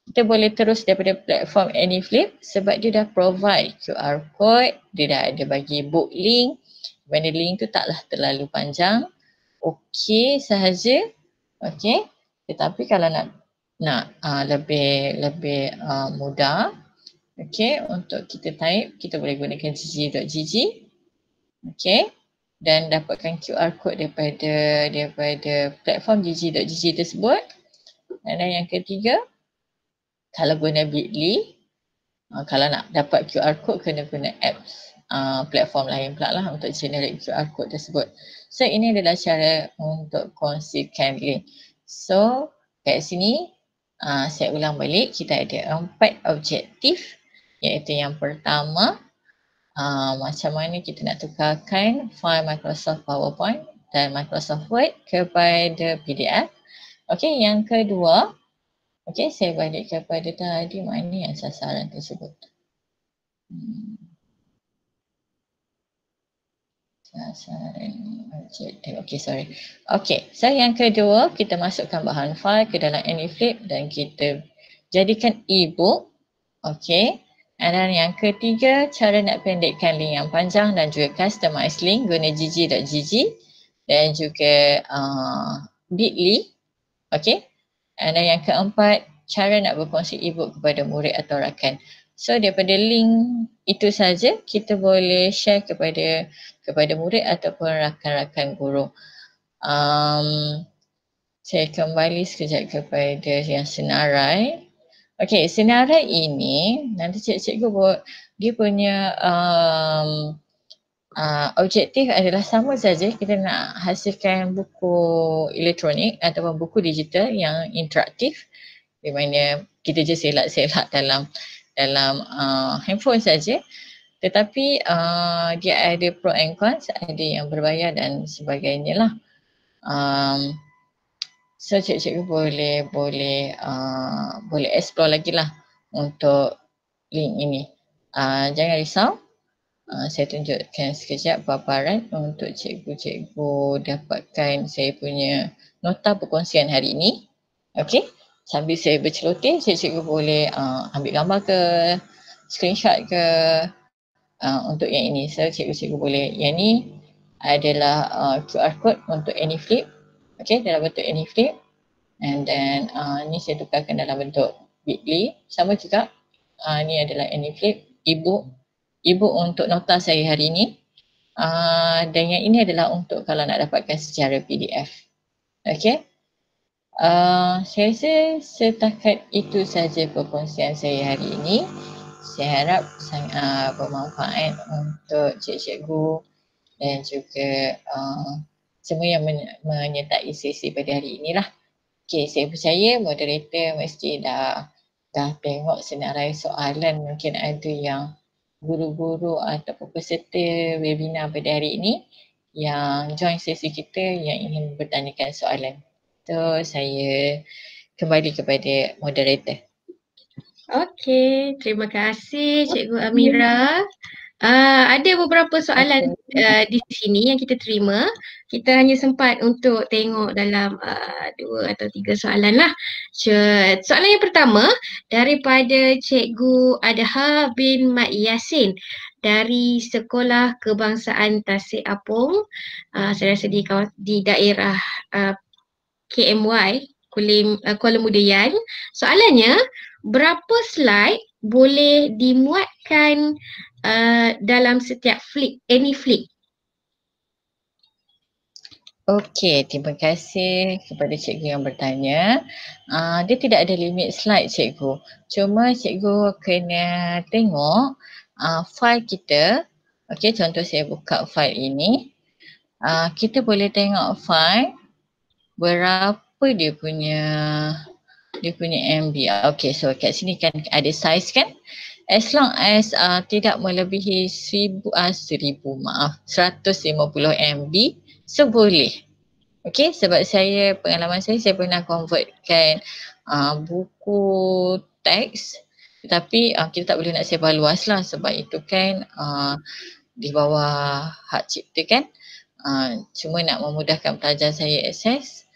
kita boleh terus daripada platform AnyFlip sebab dia dah provide QR code, dia dah ada bagi book link, mana link tu taklah terlalu panjang. Okey sahaja. Okey. Tetapi kalau nak lebih mudah, okey, untuk kita type, kita boleh gunakan gg.gg. Okey. Dan dapatkan QR code daripada platform gg.gg tersebut. Dan yang ketiga, kalau guna Bitly, kalau nak dapat QR code kena guna apps platform lain pula lah untuk generate QR code tersebut. So ini adalah cara untuk kongsikan link. So kat sini saya ulang balik, kita ada 4 objektif, iaitu yang pertama macam mana kita nak tukarkan file Microsoft PowerPoint dan Microsoft Word kepada PDF. Okey, yang kedua, okey, saya balik kepada tadi, mana yang sasaran tersebut. Sasaran objektif. Okey, sorry. Okey, so yang kedua, kita masukkan bahan file ke dalam AnyFlip dan kita jadikan ebook. Okey. And then yang ketiga, cara nak pendekkan link yang panjang dan juga customize link guna gg.gg dan juga Bitly. Okey. Dan yang keempat, cara nak berkongsi ebook kepada murid atau rakan. So daripada link itu saja kita boleh share kepada murid ataupun rakan-rakan guru. Saya kembali sekejap kepada yang senarai. Okey, senarai ini nanti cikgu buat dia punya objektif adalah sama saja, kita nak hasilkan buku elektronik ataupun buku digital yang interaktif di mana kita je selak-selak dalam handphone saja, tetapi dia ada pro and cons, ada yang berbayar dan sebagainya lah. So cikgu boleh explore lagi lah untuk link ini. Jangan risau. Saya tunjukkan sekejap paparan untuk cikgu dapatkan saya punya nota perkongsian hari ini. Okey, sambil saya berceloteh, cikgu boleh ambil gambar ke, screenshot ke untuk yang ini. So cikgu boleh, yang ni adalah QR code untuk AnyFlip. Okey, dalam bentuk AnyFlip. And then ni saya tukarkan dalam bentuk Bitly. Sama juga, ni adalah AnyFlip ebook untuk nota saya hari ini. Dan yang ini adalah untuk kalau nak dapatkan secara PDF. Okey. Saya rasa setakat itu saja perkongsian saya hari ini. Saya harap sangat bermanfaat untuk cikgu dan juga semua yang menyertai sesi pada hari inilah. Okey, saya percaya moderator mesti dah tengok senarai soalan. Mungkin ada yang guru-guru ataupun peserta webinar pada hari ini yang join sesi kita yang ingin bertanyakan soalan. So saya kembali kepada moderator. Okey, terima kasih Cikgu Amira. Ada beberapa soalan di sini yang kita terima. Kita hanya sempat untuk tengok dalam 2 atau 3 soalan lah. Soalan yang pertama daripada Cikgu Adha bin Mat Yasin dari Sekolah Kebangsaan Tasik Apong. Saya rasa di daerah KMY, Kuala Mudayan. Soalannya, berapa slide boleh dimuatkan dalam setiap AnyFlip? Okey, terima kasih kepada cikgu yang bertanya. Dia tidak ada limit slide cikgu. Cuma cikgu kena tengok file kita. Okey, contoh saya buka file ini. Kita boleh tengok file berapa dia punya dia punya MB. Okay, so kat sini kan ada size kan. As long as tidak melebihi 150 MB, so boleh. Okay, sebab pengalaman saya pernah convertkan buku teks, tetapi kita tak boleh nak sebar luas lah sebab itu kan di bawah hak cipta kan. Cuma nak memudahkan pelajar saya akses,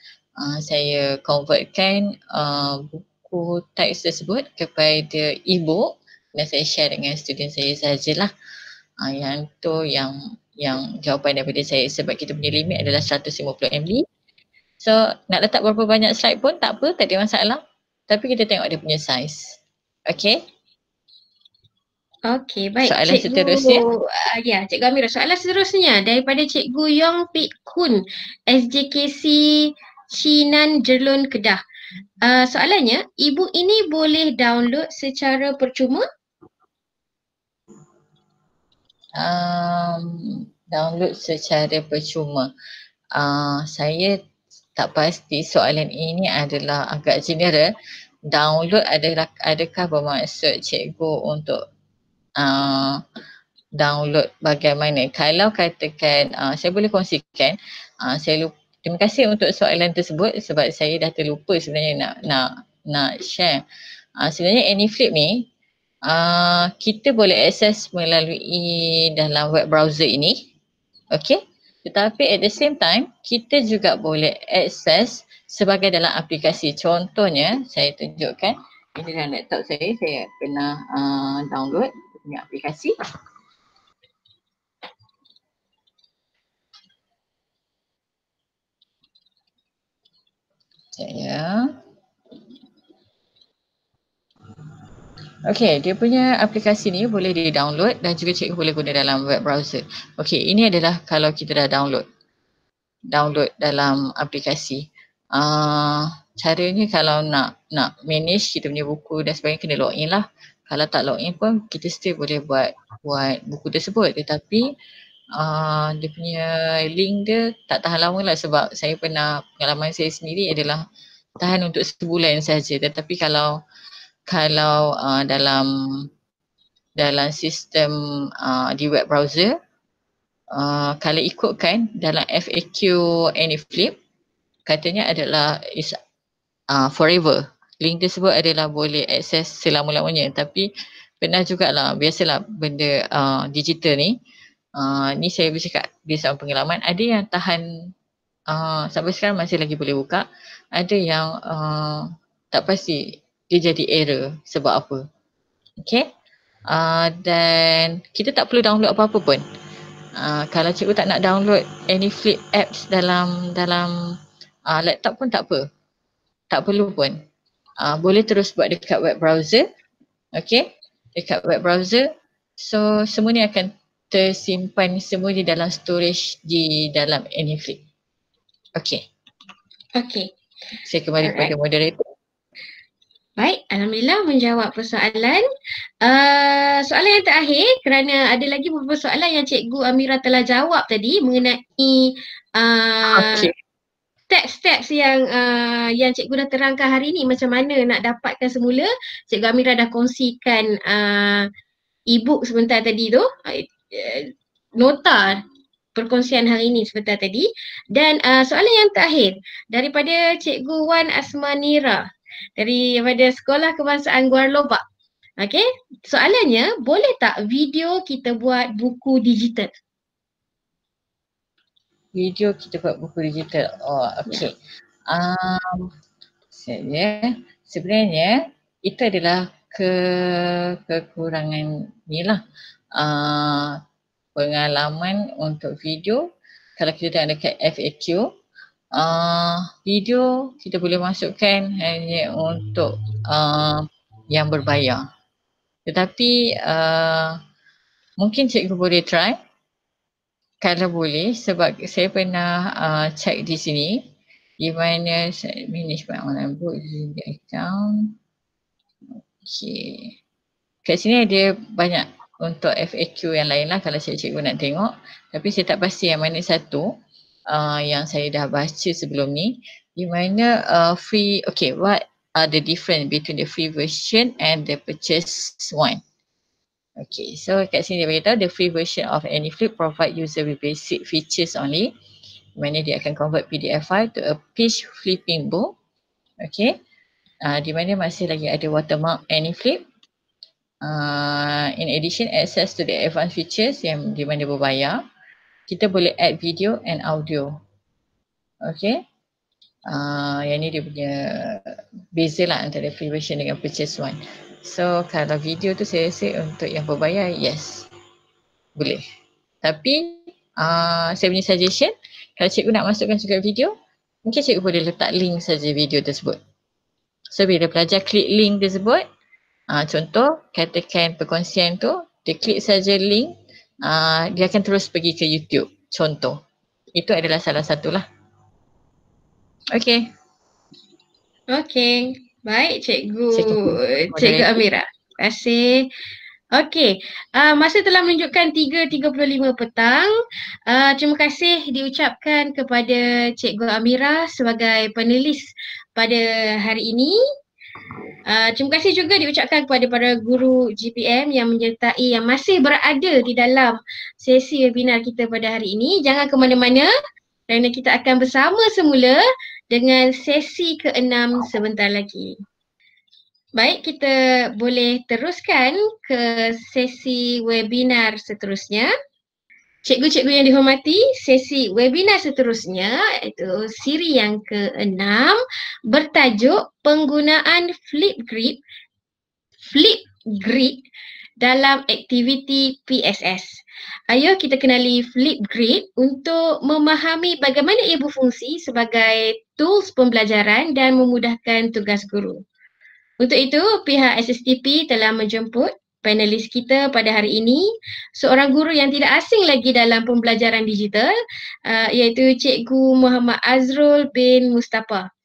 saya convertkan buku teks tersebut kepada e-book dan saya share dengan student saya sajalah. Yang tu yang jawapan daripada saya, sebab kita punya limit adalah 150 MB. So nak letak berapa banyak slide pun tak apa, tak ada masalah. Tapi kita tengok dia punya size. Okay. Okey, baik. Soalan Cikgu, seterusnya. Ya, Cikgu Amira. Soalan seterusnya daripada Cikgu Yong Pik Kun, SJKC Chinan Jerlun Kedah. Soalannya, e-book ini boleh download secara percuma? Download secara percuma. Saya tak pasti, soalan ini adalah agak general. Download adakah bermaksud cikgu untuk download bagaimana? Kalau katakan saya boleh kongsikan, terima kasih untuk soalan tersebut sebab saya dah terlupa sebenarnya nak share. Sebenarnya AnyFlip ni kita boleh akses melalui dalam web browser ini. Okay. Tetapi at the same time kita juga boleh akses sebagai dalam aplikasi. Contohnya saya tunjukkan ini dalam laptop saya pernah download punya aplikasi. Okay, dia punya aplikasi ni boleh di-download dan juga cikgu boleh guna dalam web browser. Okay, ini adalah kalau kita dah download dalam aplikasi. Caranya kalau nak manage kita punya buku dan sebagainya kena login lah. Kalau tak login pun kita still boleh buat buku tersebut, tetapi dia punya link dia tak tahan lama lah sebab pengalaman saya sendiri adalah tahan untuk sebulan saja. Tetapi kalau dalam sistem di web browser, kalau ikutkan dalam FAQ AnyFlip katanya adalah is forever. Link tersebut adalah boleh akses selama-lamanya, tapi pernah jugalah, biasalah benda digital ni. Ni saya bercakap berdasarkan pengalaman, ada yang tahan sampai sekarang masih lagi boleh buka, ada yang tak pasti dia jadi error sebab apa. Okay. Dan kita tak perlu download apa-apa pun. Kalau cikgu tak nak download AnyFlip apps dalam laptop pun tak apa. Tak perlu pun. Boleh terus buat dekat web browser. Okay. Dekat web browser. So semua ni akan tersimpan semua di dalam storage di dalam AnyFlip. Okay. Okay. Saya kembali kepada moderator. Baik, Alhamdulillah menjawab persoalan. Soalan yang terakhir, kerana ada lagi beberapa soalan yang Cikgu Amira telah jawab tadi mengenai steps yang Cikgu dah terangkan hari ini, macam mana nak dapatkan semula. Cikgu Amira dah kongsikan e-book sebentar tadi tu, nota perkongsian hari ini sebentar tadi. Dan soalan yang terakhir daripada Cikgu Wan Asmanira daripada Sekolah Kebangsaan Guarlobak. Okey, soalannya, boleh tak video kita buat buku digital? Video kita buat buku digital. Oh, okey. Sebenarnya itu adalah kekurangan ni lah. Pengalaman untuk video, kalau kita ada dekat FAQ, video kita boleh masukkan hanya untuk yang berbayar. Tetapi mungkin cikgu boleh try kalau boleh, sebab saya pernah check di sini di mana saya manage my online book using the account. Okay. Kat sini ada banyak untuk FAQ yang lain lah kalau cikgu nak tengok. Tapi saya tak pasti yang mana satu yang saya dah baca sebelum ni, di mana free, okay, what the difference between the free version and the purchase one. Okay, so kat sini dia beritahu the free version of AnyFlip provide user with basic features only. Mana dia akan convert PDF file to a page flipping book. Okay, di mana masih lagi ada watermark AnyFlip. In addition, access to the advanced features yang di mana berbayar. Kita boleh add video and audio. Okay. Yang ni dia punya beza lah antara free version dengan purchase one. So kalau video tu saya rasa untuk yang berbayar, yes, boleh. Tapi saya punya suggestion, kalau cikgu nak masukkan juga video, mungkin cikgu boleh letak link saja video tersebut. So bila pelajar klik link tersebut, contoh katakan perkongsian tu, dia klik saja link, dia akan terus pergi ke YouTube. Contoh, itu adalah salah satu lah. Okay. Okay. Baik Cikgu Amira. Terima kasih. Okey, masa telah menunjukkan 3.35 petang. Terima kasih diucapkan kepada Cikgu Amira sebagai panelis pada hari ini. Terima kasih juga diucapkan kepada para guru GPM yang menyertai, yang masih berada di dalam sesi webinar kita pada hari ini. Jangan ke mana-mana kerana kita akan bersama semula dengan sesi ke-6 sebentar lagi. Baik, kita boleh teruskan ke sesi webinar seterusnya. Cikgu-cikgu yang dihormati, sesi webinar seterusnya iaitu siri yang ke-6 bertajuk penggunaan Flipgrid dalam aktiviti PSS. Ayo kita kenali Flipgrid untuk memahami bagaimana ia berfungsi sebagai tools pembelajaran dan memudahkan tugas guru. Untuk itu, pihak SSTP telah menjemput panelis kita pada hari ini, seorang guru yang tidak asing lagi dalam pembelajaran digital, iaitu Cikgu Muhammad Azrul bin Mustafa.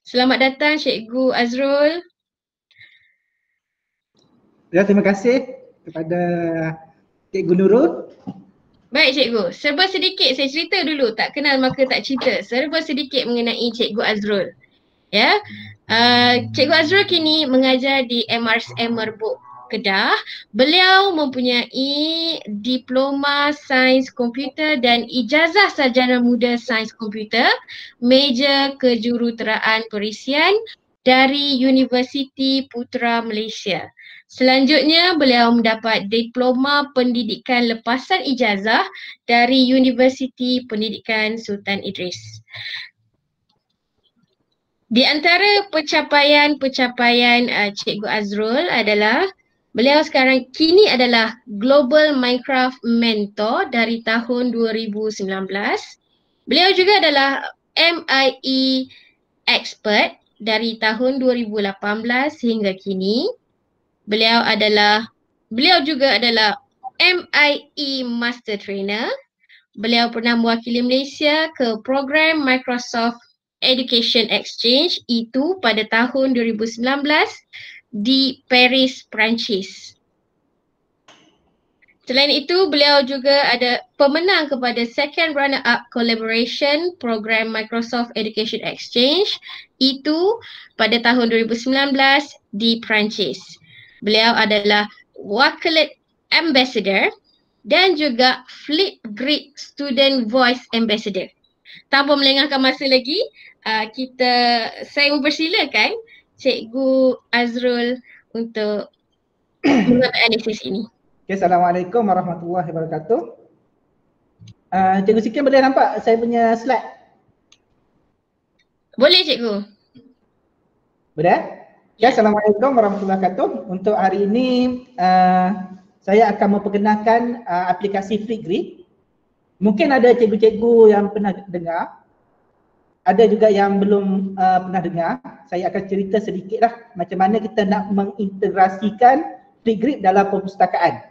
Selamat datang Cikgu Azrul. Ya, terima kasih kepada Cikgu Nurul. Baik Cikgu, serba sedikit saya cerita dulu, tak kenal maka tak cerita. Serba sedikit mengenai Cikgu Azrul. Ya, Cikgu Azrul kini mengajar di MRSM Merbuk, Kedah. Beliau mempunyai Diploma Sains Komputer dan Ijazah Sarjana Muda Sains Komputer, Meja Kejuruteraan Perisian dari Universiti Putra Malaysia. Selanjutnya, beliau mendapat Diploma Pendidikan Lepasan Ijazah dari Universiti Pendidikan Sultan Idris. Di antara pencapaian Cikgu Azrul adalah beliau sekarang kini adalah Global Minecraft Mentor dari tahun 2019. Beliau juga adalah MIE Expert dari tahun 2018 hingga kini. Beliau juga adalah MIE Master Trainer. Beliau pernah mewakili Malaysia ke program Microsoft Education Exchange itu pada tahun 2019 di Paris, Perancis. Selain itu, beliau juga ada pemenang kepada Second Runner-Up Collaboration program Microsoft Education Exchange itu pada tahun 2019 di Perancis. Beliau adalah Wakelet Ambassador dan juga Flipgrid Student Voice Ambassador. Tanpa melengahkan masa lagi, saya mempersilakan Cikgu Azrul untuk membuat analisis ini. Okay, Assalamualaikum warahmatullahi wabarakatuh. Cikgu Sikin boleh nampak saya punya slide? Boleh Cikgu. Boleh? Ya, Assalamualaikum warahmatullahi wabarakatuh. Untuk hari ini saya akan memperkenalkan aplikasi Flipgrid. Mungkin ada cikgu-cikgu yang pernah dengar, ada juga yang belum pernah dengar. Saya akan cerita sedikitlah macam mana kita nak mengintegrasikan Flipgrid dalam perpustakaan.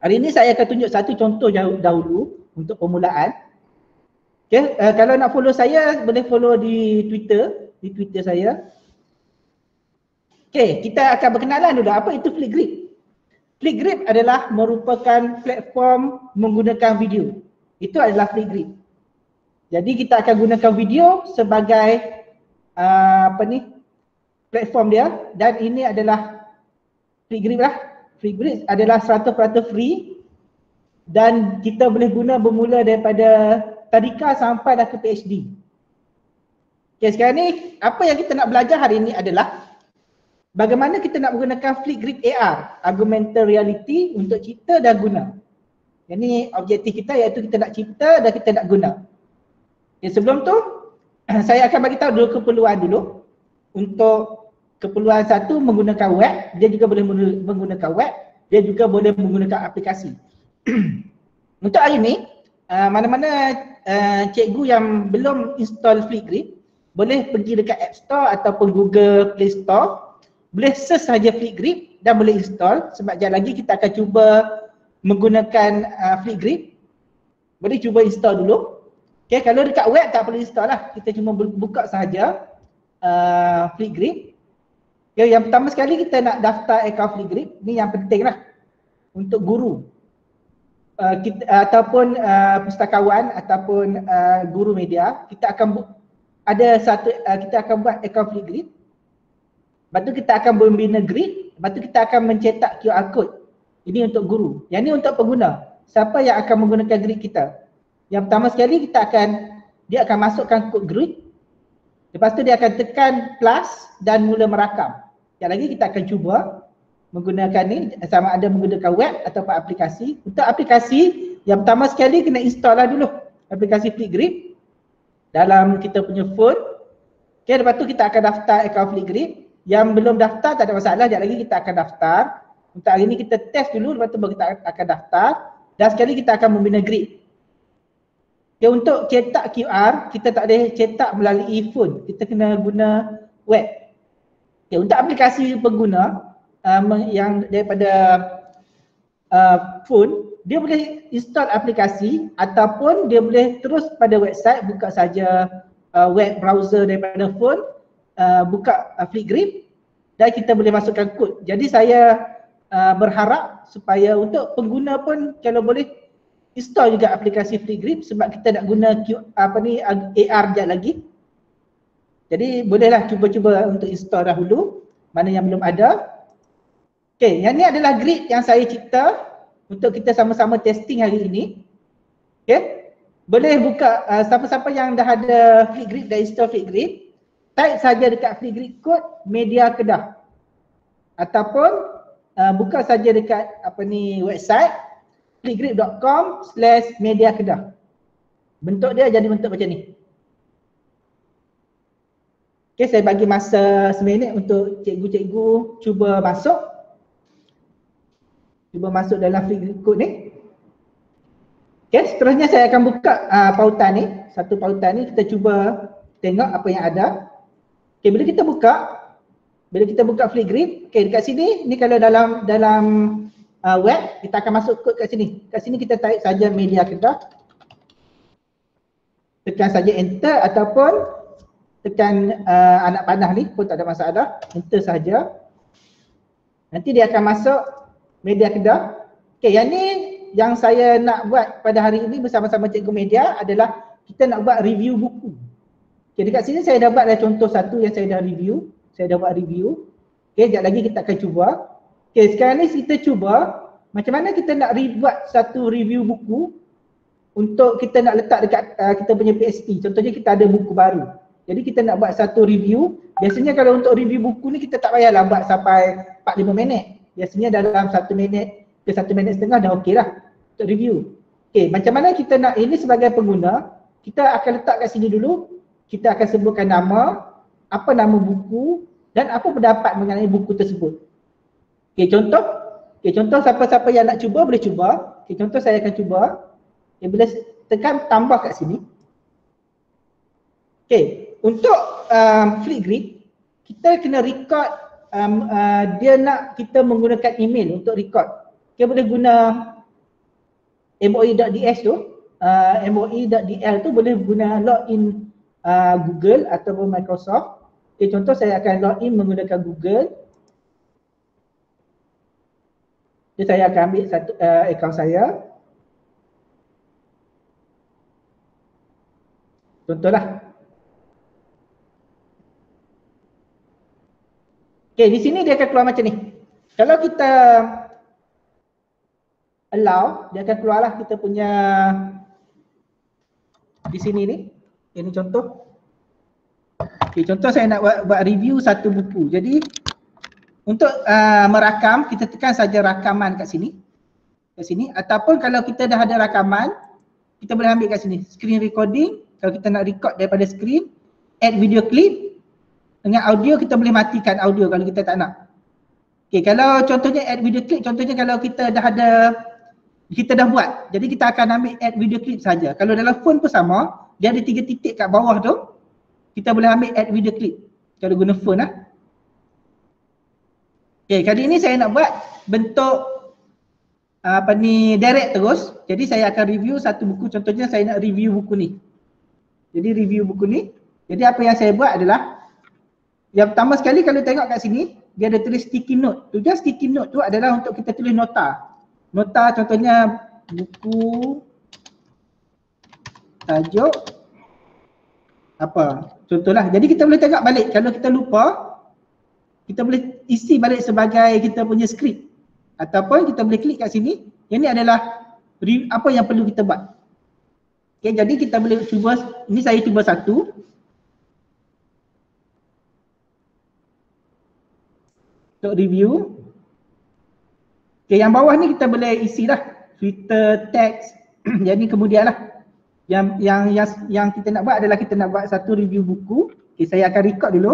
Hari ini saya akan tunjuk satu contoh dahulu untuk permulaan. Okay, kalau nak follow saya boleh follow di Twitter saya. Okay, kita akan berkenalan dulu apa itu Flipgrid. Flipgrid adalah merupakan platform menggunakan video. Itu adalah Flipgrid. Jadi kita akan gunakan video sebagai platform dia, dan ini adalah Flickgrip lah. Flickgrip adalah 100% free dan kita boleh guna bermula daripada tadika sampai dah ke PhD. Okay, sekarang ni apa yang kita nak belajar hari ini adalah bagaimana kita nak menggunakan Flickgrip AR, Augmented Reality, untuk cipta dan guna. Yang ni objektif kita, iaitu kita nak cipta dan kita nak guna. Okay, sebelum tu saya akan bagi tahu dulu keperluan dulu. Untuk keperluan satu, menggunakan web, dia juga boleh menggunakan web, dia juga boleh menggunakan aplikasi. Untuk hari ni, mana-mana cikgu yang belum install Flickgrip boleh pergi dekat App Store ataupun Google Play Store, boleh search saja Flickgrip dan boleh install. Sebab sekejap lagi kita akan cuba menggunakan Flickgrip. Boleh cuba install dulu. Okay, kalau dekat web tak perlu install lah, kita cuma buka sahaja Flickgrip. Okay, yang pertama sekali kita nak daftar akaun Flickgrip. Ni yang penting lah untuk guru ataupun pustakawan ataupun guru media. Kita akan kita akan buat akaun Flickgrip. Lepas tu kita akan membina grid. Lepas tu kita akan mencetak QR code. Ini untuk guru. Yang ni untuk pengguna. Siapa yang akan menggunakan grid kita? Yang pertama sekali dia akan masukkan kod grid. Lepas tu dia akan tekan plus dan mula merakam. Sekejap lagi kita akan cuba menggunakan ni, sama ada menggunakan web ataupun aplikasi. Untuk aplikasi, yang pertama sekali kena install lah dulu aplikasi Flickgrip dalam kita punya phone. Okay, lepas tu kita akan daftar akaun Flickgrip. Yang belum daftar tak ada masalah, sekejap lagi kita akan daftar. Untuk hari ni kita test dulu, lepas tu baru kita akan daftar. Dan sekali kita akan membina grid. Okay, untuk cetak QR, kita tak boleh cetak melalui phone, kita kena guna web. Okay, untuk aplikasi pengguna yang daripada phone, dia boleh install aplikasi ataupun dia boleh terus pada website, buka saja web browser daripada phone, buka Flickgrip dan kita boleh masukkan kod. Jadi saya berharap supaya untuk pengguna pun kalau boleh install juga aplikasi Flickgrip, sebab kita nak guna AR sekejap lagi. Jadi bolehlah cuba-cuba untuk install dahulu mana yang belum ada. Okey, yang ni adalah grid yang saya cipta untuk kita sama-sama testing hari ini. Okey. Boleh buka siapa-siapa yang dah ada Flickgrip, dah install Flickgrip, type saja dekat Flickgrip kod Media Kedah. Ataupun buka saja dekat website flickgrip.com/media kedah. Bentuk dia jadi bentuk macam ni. Okey, saya bagi masa seminit untuk cikgu-cikgu cuba masuk. Cuba masuk dalam Flickgrip code ni. Okey, seterusnya saya akan buka pautan ni. Satu pautan ni kita cuba tengok apa yang ada. Okey, bila kita buka Flickgrip, okey, dekat sini ni kalau dalam web, kita akan masuk kod kat sini. Kat sini kita type saja Media Kedah. Tekan saja enter ataupun tekan anak panah ni pun tak ada masalah. Enter saja. Nanti dia akan masuk Media Kedah. Okey, yang ni yang saya nak buat pada hari ini bersama-sama Cikgu Media adalah kita nak buat review buku. Okey, dekat sini saya dah buat contoh satu yang saya dah review. Saya dah buat review. Okey, sekejap lagi kita akan cuba. Okay, sekarang ni kita cuba macam mana kita nak buat satu review buku untuk kita nak letak dekat kita punya PSP. Contohnya kita ada buku baru. Jadi kita nak buat satu review. Biasanya kalau untuk review buku ni kita tak payahlah buat sampai 4-5 minit. Biasanya dalam 1 minit ke 1 minit setengah dah okey lah untuk review. Okay, macam mana kita nak ini sebagai pengguna, kita akan letak kat sini dulu. Kita akan sebutkan nama, apa nama buku dan apa pendapat mengenai buku tersebut. Okay, contoh siapa-siapa yang nak cuba boleh cuba. Okay, contoh saya akan cuba. Okay, bila tekan tambah kat sini. Okay, untuk Flickgrip, kita kena record, dia nak kita menggunakan email untuk record. Okay, boleh guna moi.ds tu, moi.dl tu boleh guna login Google ataupun Microsoft. Okay, contoh saya akan login menggunakan Google. Jadi saya akan ambil satu akaun saya. Contohlah. Okay, di sini dia akan keluar macam ni. Kalau kita allow, dia akan keluarlah kita punya di sini ni. Ini contoh. Okay, contoh saya nak buat review satu buku. Jadi untuk merakam, kita tekan saja rakaman kat sini. Kat sini. Ataupun kalau kita dah ada rakaman, kita boleh ambil kat sini. Screen recording. Kalau kita nak record daripada screen, add video clip. Dengan audio kita boleh matikan audio kalau kita tak nak. Okay, kalau contohnya add video clip, contohnya kalau kita dah ada, kita dah buat. Jadi kita akan ambil add video clip saja. Kalau dalam phone pun sama, dia ada 3 titik kat bawah tu. Kita boleh ambil add video clip kalau guna phone lah. Okay, kali ini saya nak buat bentuk direct terus. Jadi saya akan review satu buku. Contohnya saya nak review buku ni. Jadi review buku ni. Jadi apa yang saya buat adalah, yang pertama sekali kalau tengok kat sini, dia ada tulis sticky note. Tujuan sticky note tu adalah untuk kita tulis nota. Nota contohnya buku, tajuk, apa. Contohlah. Jadi kita boleh tengok balik. Kalau kita lupa, kita boleh isi balik sebagai kita punya skrip. Ataupun kita boleh klik kat sini. Yang ni adalah apa yang perlu kita buat. Okay, jadi kita boleh cuba, ini saya cuba satu. Untuk review. Okay, yang bawah ni kita boleh isi lah. Twitter, teks. Jadi kemudian lah. Yang kita nak buat adalah kita nak buat satu review buku. Okay, saya akan record dulu.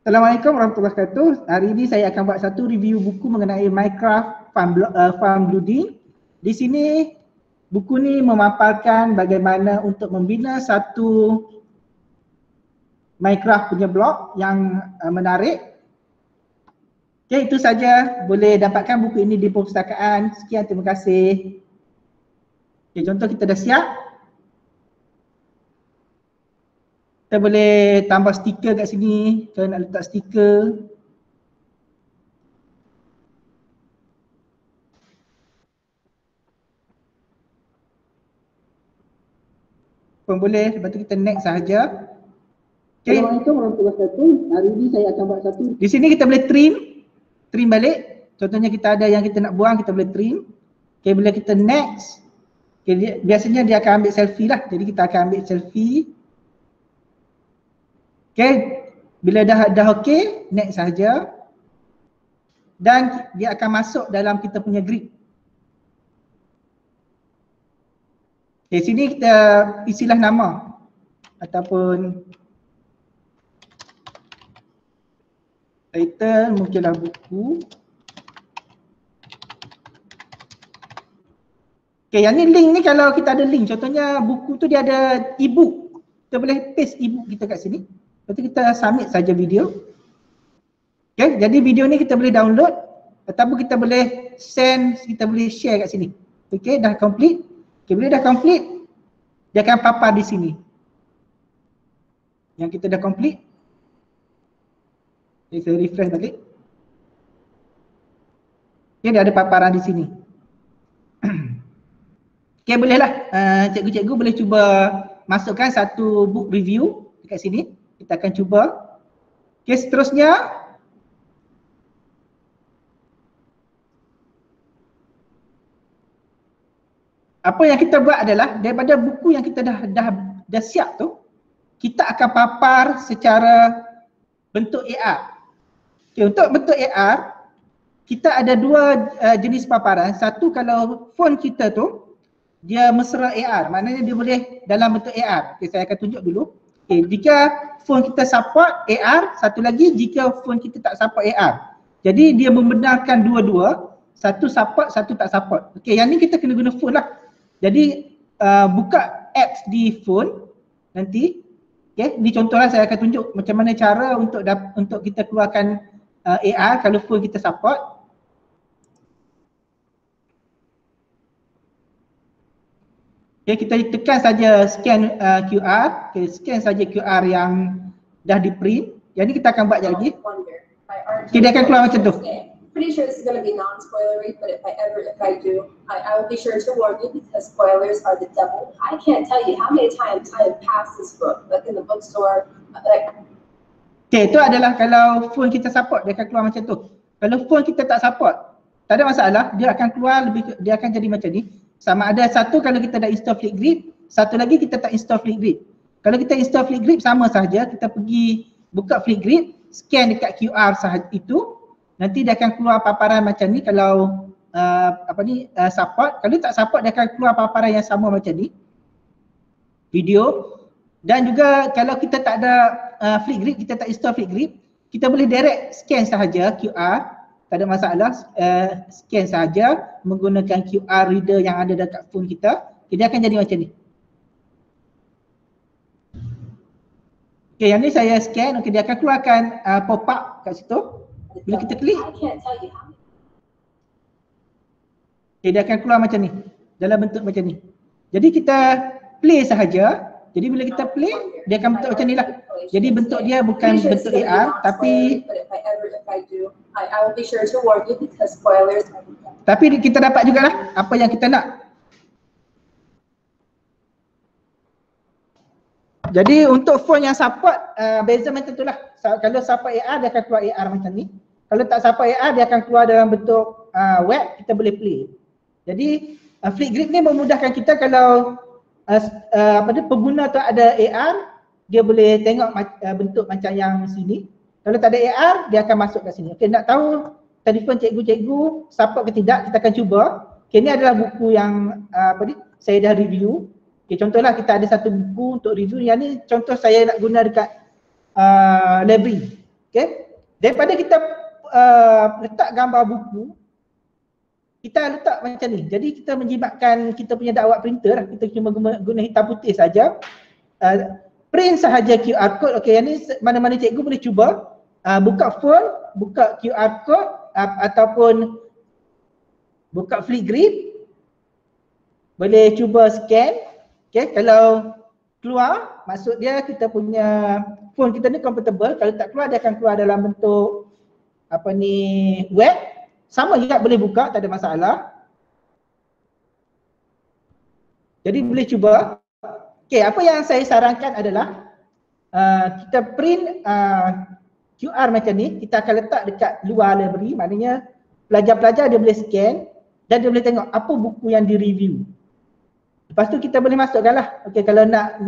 Assalamualaikum warahmatullahi wabarakatuh. Hari ini saya akan buat satu review buku mengenai Minecraft Farm Building. Di sini buku ni memaparkan bagaimana untuk membina satu Minecraft punya blog yang menarik. Okay, itu saja. Boleh dapatkan buku ini di perpustakaan. Sekian, terima kasih. Okay, contoh kita dah siap. Kita boleh tambah stiker kat sini. Kalau nak letak stiker. Pun boleh. Lepas tu kita next sahaja. Okay. Assalamualaikum warahmatullahi wabarakatuh. Hari ini saya akan buat satu. Di sini kita boleh trim balik. Contohnya kita ada yang kita nak buang, kita boleh trim. Okay, bila kita next. Okay, biasanya dia akan ambil selfie lah. Jadi kita akan ambil selfie. Okay, bila dah okay, next saja. Dan dia akan masuk dalam kita punya grid. Okay, sini kita isilah nama. Ataupun title, mungkinlah buku. Okay, yang ni link ni kalau kita ada link. Contohnya buku tu dia ada e-book. Kita boleh paste e-book kita kat sini. Lepas tu kita submit saja video. Okay, jadi video ni kita boleh download. Ataupun kita boleh send, kita boleh share kat sini. Okay, dah complete. Okay, bila dah complete, dia akan papar di sini. Yang kita dah complete. Okay, saya refresh balik. Okay, dia ada paparan di sini. Okay, bolehlah. Cikgu-cikgu boleh cuba masukkan satu book review dekat sini. Kita akan cuba. Okay, seterusnya. Apa yang kita buat adalah daripada buku yang kita dah siap tu, kita akan papar secara bentuk AR. Okay, untuk bentuk AR, kita ada dua jenis paparan. Satu, kalau phone kita tu, dia mesra AR. Maknanya dia boleh dalam bentuk AR. Okay, saya akan tunjuk dulu. Okay, jika phone kita support AR, satu lagi jika phone kita tak support AR. Jadi dia membenarkan dua-dua. Satu support, satu tak support. Okay, yang ni kita kena guna phone lah. Jadi buka apps di phone nanti. Okay, ni contohlah saya akan tunjuk macam mana cara untuk kita keluarkan AR kalau phone kita support. Okay, kita tekan saja scan QR. Okay, scan saja QR yang dah di print. Yang ni kita akan buat lagi. Okay, dia akan keluar macam tu. Pretty sure this is going to be non-spoilery, but if I do, I will be sure to warn you because spoilers are the devil. I can't tell you how many times I have passed this book, like in the bookstore, Like, Okay, itu adalah kalau phone kita support, dia akan keluar macam tu. Kalau phone kita tak support, tak ada masalah, dia akan keluar dia akan jadi macam ni. Sama ada satu kalau kita dah install Flipgrid, satu lagi kita tak install Flipgrid. Kalau kita install Flipgrid sama sahaja, kita pergi buka Flipgrid, scan dekat QR sahaja itu, nanti dia akan keluar paparan macam ni kalau support. Kalau tak support, dia akan keluar paparan yang sama macam ni. Video. Dan juga kalau kita tak ada Flipgrid, kita tak install Flipgrid, kita boleh direct scan sahaja QR, tak ada masalah, scan sahaja menggunakan QR reader yang ada dekat phone kita, dia akan jadi macam ni. Okay, yang ni saya scan, okay, dia akan keluarkan pop up kat situ. Bila kita klik, I can't tell you how. okay, dia akan keluar macam ni, dalam bentuk macam ni. Jadi kita play sahaja. Jadi bila kita play, dia akan bentuk macam ni lah. Jadi bentuk dia bukan bentuk AR, tapi I will be sure to warn you because spoilers. tapi kita dapat jugalah apa yang kita nak. Jadi untuk phone yang support, beza macam tu lah. Kalau support AR, dia akan keluar AR macam ni. Kalau tak support AR, dia akan keluar dalam bentuk web, kita boleh play. Jadi Flipgrid ni memudahkan kita kalau pengguna tu ada AR, dia boleh tengok bentuk macam yang sini. Kalau tak ada AR, dia akan masuk kat sini. Okey, nak tahu telefon cikgu-cikgu support ke tidak, kita akan cuba. Okey, ni adalah buku yang saya dah review. Okey, contohlah kita ada satu buku untuk review. Yang ni contoh saya nak guna dekat library. Okey. Daripada kita letak gambar buku, kita letak macam ni. Jadi kita menjimatkan kita punya dakwah printer, kita cuma guna hitam putih saja. Print sahaja QR code. Okey, yang ni mana-mana cikgu boleh cuba. Buka phone, buka QR code ataupun buka Flipgrid. Boleh cuba scan. Okey, kalau keluar, maksud dia kita punya phone kita ni compatible. Kalau tak keluar, dia akan keluar dalam bentuk web. Sama juga boleh buka, tak ada masalah. Jadi boleh cuba. Okey, apa yang saya sarankan adalah kita print QR macam ni, kita akan letak dekat luar library, maknanya pelajar-pelajar dia boleh scan dan dia boleh tengok apa buku yang di-review. Lepas tu kita boleh masukkan lah. Okey, kalau nak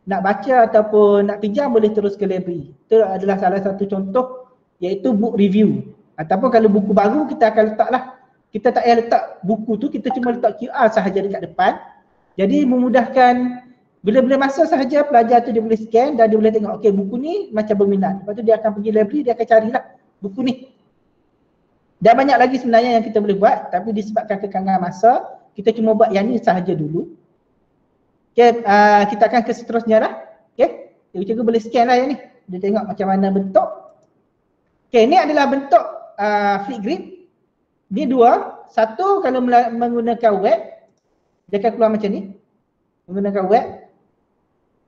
baca ataupun nak pinjam, boleh terus ke library. Itu adalah salah satu contoh, iaitu book review. Ataupun kalau buku baru, kita akan letak lah. Kita tak payah letak buku tu, kita cuma letak QR sahaja dekat depan. Jadi memudahkan, bila masuk sahaja pelajar tu dia boleh scan dan dia boleh tengok, okey buku ni macam berminat. Lepas tu dia akan pergi library, dia akan carilah buku ni. Dan banyak lagi sebenarnya yang kita boleh buat, tapi disebabkan kekangan masa, kita cuma buat yang ni sahaja dulu. Okey, kita akan ke seterusnya lah. Okey, cikgu boleh scan lah yang ni. Dia tengok macam mana bentuk. Okey, ni adalah bentuk Flipgrid. Ni dua. Satu kalau menggunakan web, dia akan keluar macam ni. Menggunakan web.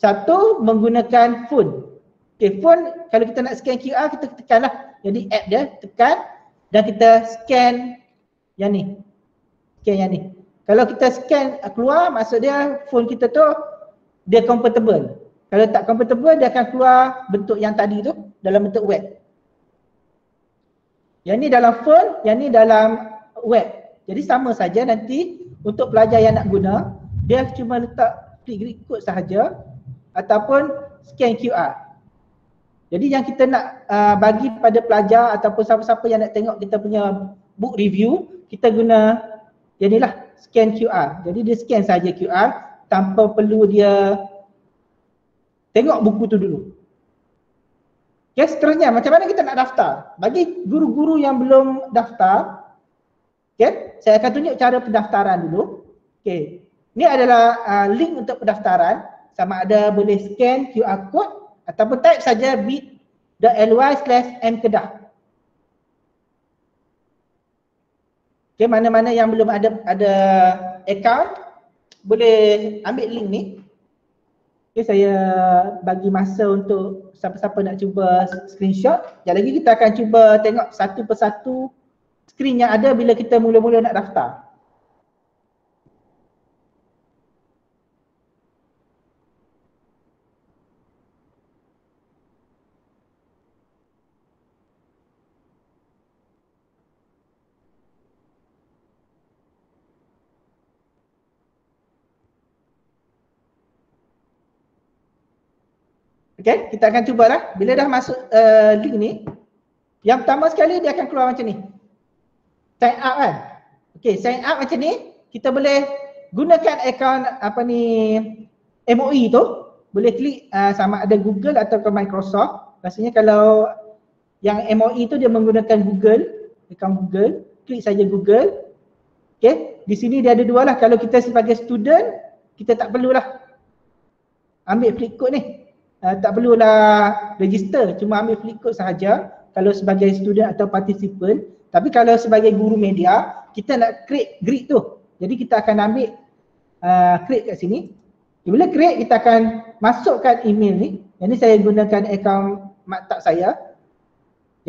Satu menggunakan phone. Okey, phone kalau kita nak scan QR, kita tekan lah. Jadi app dia, tekan dan kita scan yang ni. Scan yang ni. Kalau kita scan keluar, maksud dia phone kita tu dia compatible. Kalau tak compatible, dia akan keluar bentuk yang tadi tu dalam bentuk web. Yang ni dalam phone, yang ni dalam web. Jadi sama saja nanti untuk pelajar yang nak guna, dia cuma letak Flipgrid code sahaja ataupun scan QR. Jadi yang kita nak bagi pada pelajar ataupun siapa-siapa yang nak tengok kita punya book review, kita guna yang ni lah, scan QR. Jadi dia scan saja QR tanpa perlu dia tengok buku tu dulu. Okay, seterusnya macam mana kita nak daftar? Bagi guru-guru yang belum daftar, okay, saya akan tunjuk cara pendaftaran dulu. Okay, ini adalah link untuk pendaftaran. Sama ada boleh scan QR code ataupun type saja bit.ly/mkedah. Okay, mana-mana yang belum ada account boleh ambil link ni. Okay, saya bagi masa untuk siapa-siapa nak cuba screenshot. Sekejap lagi kita akan cuba tengok satu persatu skrin yang ada bila kita mula-mula nak daftar. Okay, kita akan cubalah. Bila dah masuk link ni, yang pertama sekali dia akan keluar macam ni. Sign up kan. Okay, sign up macam ni, kita boleh gunakan akaun apa ni MOE tu, boleh klik sama ada Google atau ke Microsoft. Rasanya kalau yang MOE tu dia menggunakan Google, akaun Google, klik saja Google. Okay, di sini dia ada dua lah. Kalau kita sebagai student, kita tak perlulah ambil flip code ni. Tak perlulah register, cuma ambil flip code sahaja kalau sebagai student atau participant. Tapi kalau sebagai guru media, kita nak create grid tu. Jadi kita akan ambil create kat sini. Bila create, kita akan masukkan email ni. Yang ni saya gunakan akaun maktab saya.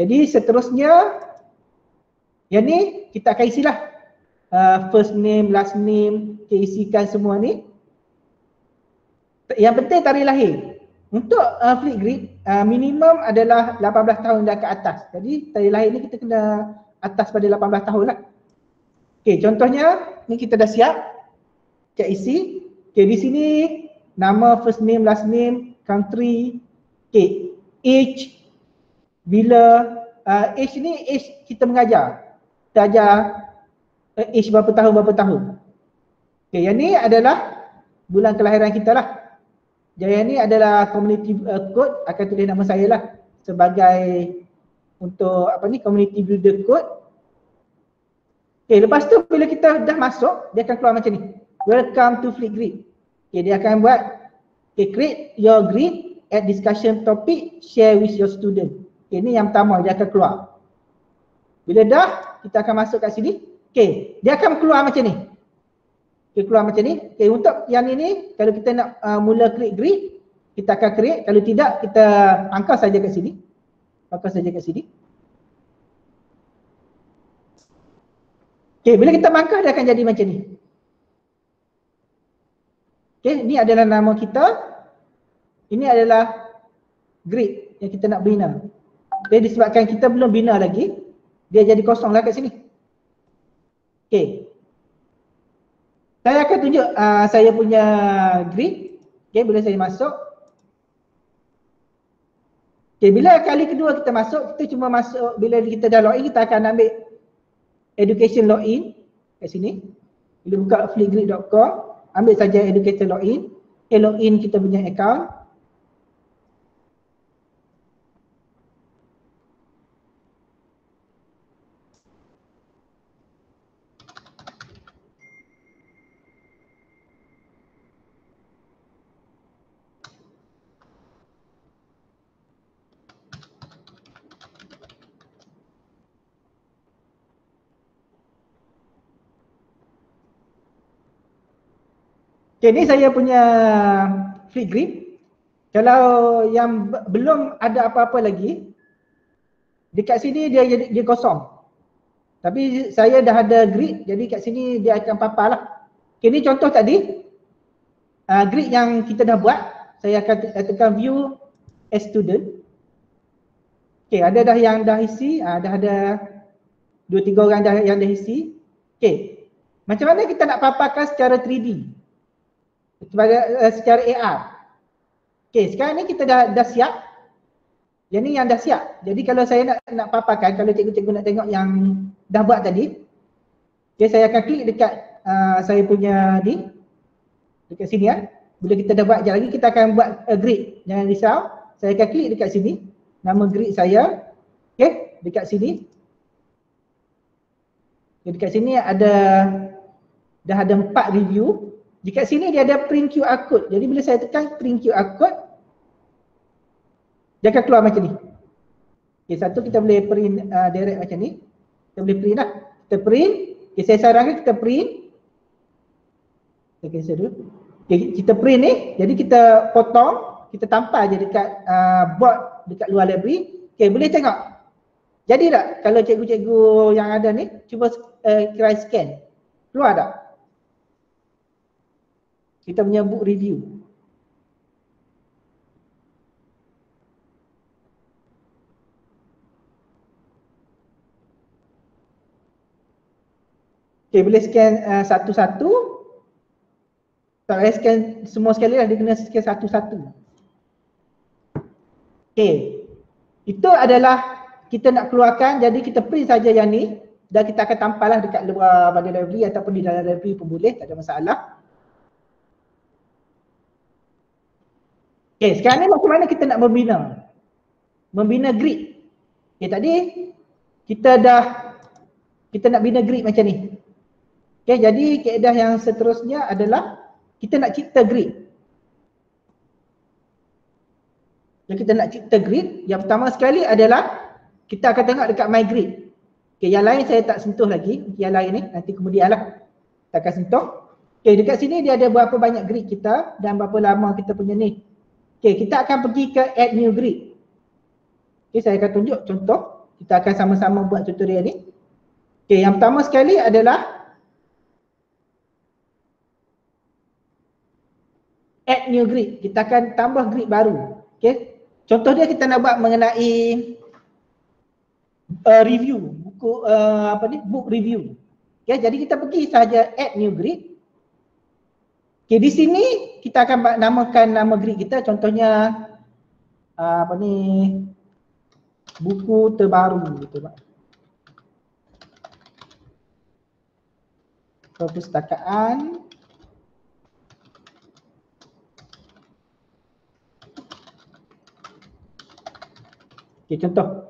Jadi seterusnya, yang ni kita akan isilah first name, last name, kita isikan semua ni. Yang penting tarikh lahir. Untuk Flipgrid, minimum adalah 18 tahun dan ke atas. Jadi tarikh lahir ni kita kena atas pada 18 tahun lah. Okay, contohnya ni kita dah siap. Kita isi. Okay, di sini nama, first name, last name, country, okay, age, bila, age ni age kita mengajar. Kita ajar age berapa tahun. Okay, yang ni adalah bulan kelahiran kita lah. Jadi yang ni adalah community code, akan tulis nama saya lah sebagai untuk apa ni community builder code. Okay, lepas tu bila kita dah masuk, dia akan keluar macam ni. Welcome to Flipgrid. Okay, dia akan buat create your grid, add discussion topic, share with your student. Okay, ni yang pertama dia akan keluar. Bila dah, kita akan masuk kat sini. Okay, dia akan keluar macam ni. Okay, keluar macam ni. Okay, untuk yang ini, kalau kita nak mula create grid, kita akan create. Kalau tidak, kita angkat saja kat sini. Angkat saja kat sini. Okay, bila kita mangkah, dia akan jadi macam ni. Okay, ini adalah nama kita. Ini adalah grid yang kita nak bina. Okay, disebabkan kita belum bina lagi, dia jadi kosong lah kat sini. Okay. Saya akan tunjuk saya punya grid. Okay, bila saya masuk. Okay, bila kali kedua kita masuk, kita cuma masuk, bila kita dah login, kita akan ambil education login kat sini. Bila buka flipgrid.com, ambil saja education login. Okay, login kita punya account. Okay, ni saya punya Flipgrid. Kalau yang belum ada apa-apa lagi, dekat sini dia kosong. Tapi saya dah ada grid, jadi kat sini dia akan papar lah. Okay, ni contoh tadi. Grid yang kita dah buat, saya akan tekan view as student. Okay, ada dah yang dah isi, dah ada 2-3 orang yang dah isi. Okay, macam mana kita nak paparkan secara 3D? Secara AR. Okay, sekarang ni kita dah siap. Yang ni yang dah siap. Jadi kalau saya nak paparkan, kalau cikgu-cikgu nak tengok yang dah buat tadi, okay, saya akan klik dekat saya punya ni, dekat sini ya. Bila kita dah buat sekejap lagi, kita akan buat grid. Jangan risau. Saya akan klik dekat sini, nama grid saya. Okay, dekat sini. Okay, dekat sini dah ada 4 review. Dekat sini dia ada print QR code. Jadi bila saya tekan print QR code, dia akan keluar macam ni. Okay, satu kita boleh print direct macam ni. Kita boleh print lah. Kita print. Okay, saya sarankan kita print. Saya cancel dulu. Okay, kita print ni. Jadi kita potong. Kita tampal je dekat board dekat luar library. Okay, boleh tengok. Jadi tak kalau cikgu-cikgu yang ada ni, cuba try scan. Keluar tak? Kita punya book review. Okay, boleh scan satu-satu. Tak boleh scan semua sekali lah, dia kena scan satu-satu. Okey. Itu adalah kita nak keluarkan, jadi kita print saja yang ni dan kita akan tampallah dekat luar pada library ataupun di dalam library pun boleh, tak ada masalah. Okey, sekarang ni macam mana kita nak membina grid. Okey, tadi kita nak bina grid macam ni. Okey, jadi kaedah yang seterusnya adalah kita nak cipta grid. Yang kita nak cipta grid, yang pertama sekali adalah kita akan tengok dekat my grid. Okey, yang lain saya tak sentuh lagi, yang lain ni nanti kemudian lah kita akan sentuh. Okey, dekat sini dia ada berapa banyak grid kita dan berapa lama kita punya ni. Okey, kita akan pergi ke add new grid. Okey, saya akan tunjuk contoh. Kita akan sama-sama buat tutorial ni. Okey, yang pertama sekali adalah add new grid. Kita akan tambah grid baru. Okey. Contoh dia kita nak buat mengenai review, buku book review. Okay, jadi kita pergi saja add new grid. Okay, di sini kita akan namakan nama grid kita, contohnya buku terbaru gitu, Pak. Perpustakaan okay, contoh.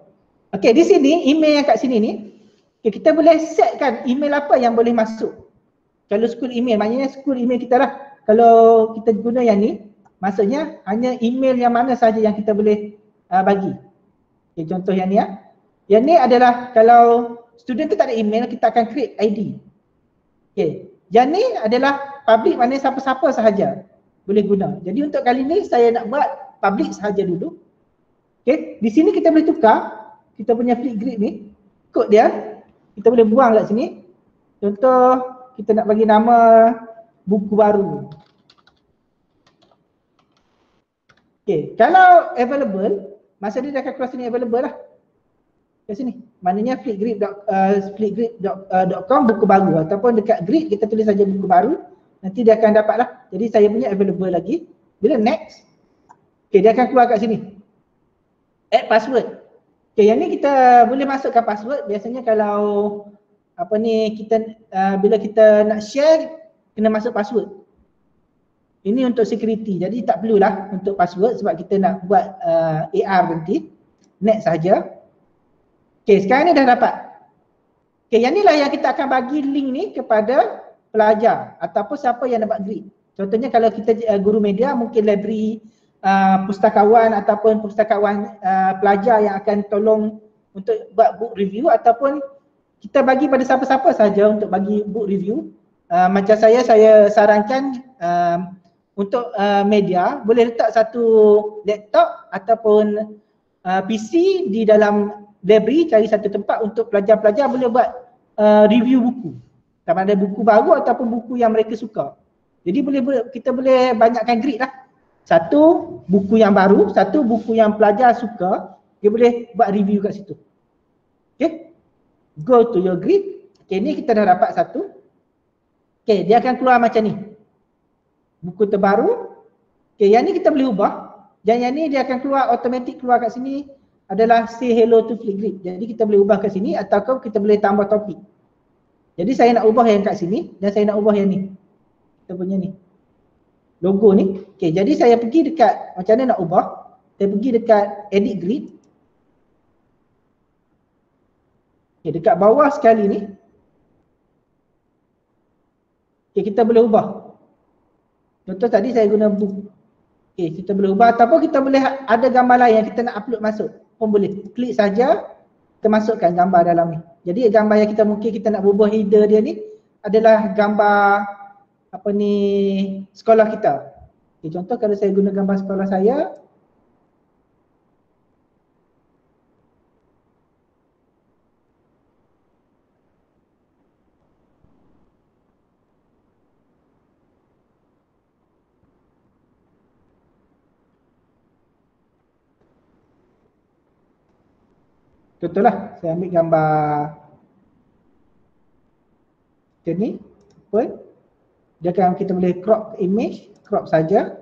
Okey, di sini email yang kat sini ni, okay, kita boleh setkan email apa yang boleh masuk. Kalau school email, maknanya school email kita lah. Kalau kita guna yang ni, maksudnya hanya email yang mana saja yang kita boleh bagi. Okay, contoh yang ni ya. Yang ni adalah kalau student tu tak ada email, kita akan create ID. Okay, yang ni adalah public, maknanya siapa-siapa sahaja boleh guna. Jadi untuk kali ni saya nak buat public sahaja dulu. Okay, di sini kita boleh tukar kita punya flip grid ni, kod dia kita boleh buang kat sini. Contoh kita nak bagi nama buku baru. Okay, kalau available, masa dia akan keluar sini available lah. Kat sini, maknanya flipgrid.com buku baru, ataupun dekat grid kita tulis saja buku baru, nanti dia akan dapat lah. Jadi saya punya available lagi. Bila next, okay, dia akan keluar kat sini. Add password. Okay, yang ni kita boleh masukkan password. Biasanya kalau kita bila kita nak share, kena masuk password. Ini untuk security, jadi tak perlulah untuk password sebab kita nak buat AR nanti. Next saja. Okay, sekarang ni dah dapat. Okay, yang ni lah yang kita akan bagi link ni kepada pelajar ataupun siapa yang nak buat grid. Contohnya kalau kita guru media, mungkin library, pustakawan ataupun pustakawan pelajar yang akan tolong untuk buat book review, ataupun kita bagi pada siapa-siapa saja untuk bagi book review. Macam saya sarankan untuk media boleh letak satu laptop ataupun PC di dalam library, cari satu tempat untuk pelajar-pelajar boleh buat review buku. Sama ada buku baru ataupun buku yang mereka suka. Jadi kita boleh banyakkan grid lah. Satu buku yang baru, satu buku yang pelajar suka, dia boleh buat review kat situ. Okay, go to your grid. Okay, ni kita dah dapat satu. Okay, dia akan keluar macam ni. Buku terbaru. Okay, yang ni kita boleh ubah. Dan yang ni dia akan keluar automatic, keluar kat sini adalah say hello to Flipgrid. Jadi kita boleh ubah kat sini ataupun kita boleh tambah topik. Jadi saya nak ubah yang kat sini dan saya nak ubah yang ni. Kita punya ni. Logo ni. Okay, jadi saya pergi dekat macam mana nak ubah. Saya pergi dekat edit grid. Okay, dekat bawah sekali ni. Okay, kita boleh ubah. Contoh tadi saya guna book. Okay, kita boleh ubah ataupun kita boleh ada gambar lain yang kita nak upload masuk pun boleh. Klik saja, kita masukkan gambar dalam ni. Jadi gambar yang mungkin kita nak ubah header dia ni adalah gambar sekolah kita. Okay, contoh kalau saya guna gambar sekolah saya. Contohlah, saya ambil gambar macam ni, dia akan kita boleh crop image, crop saja.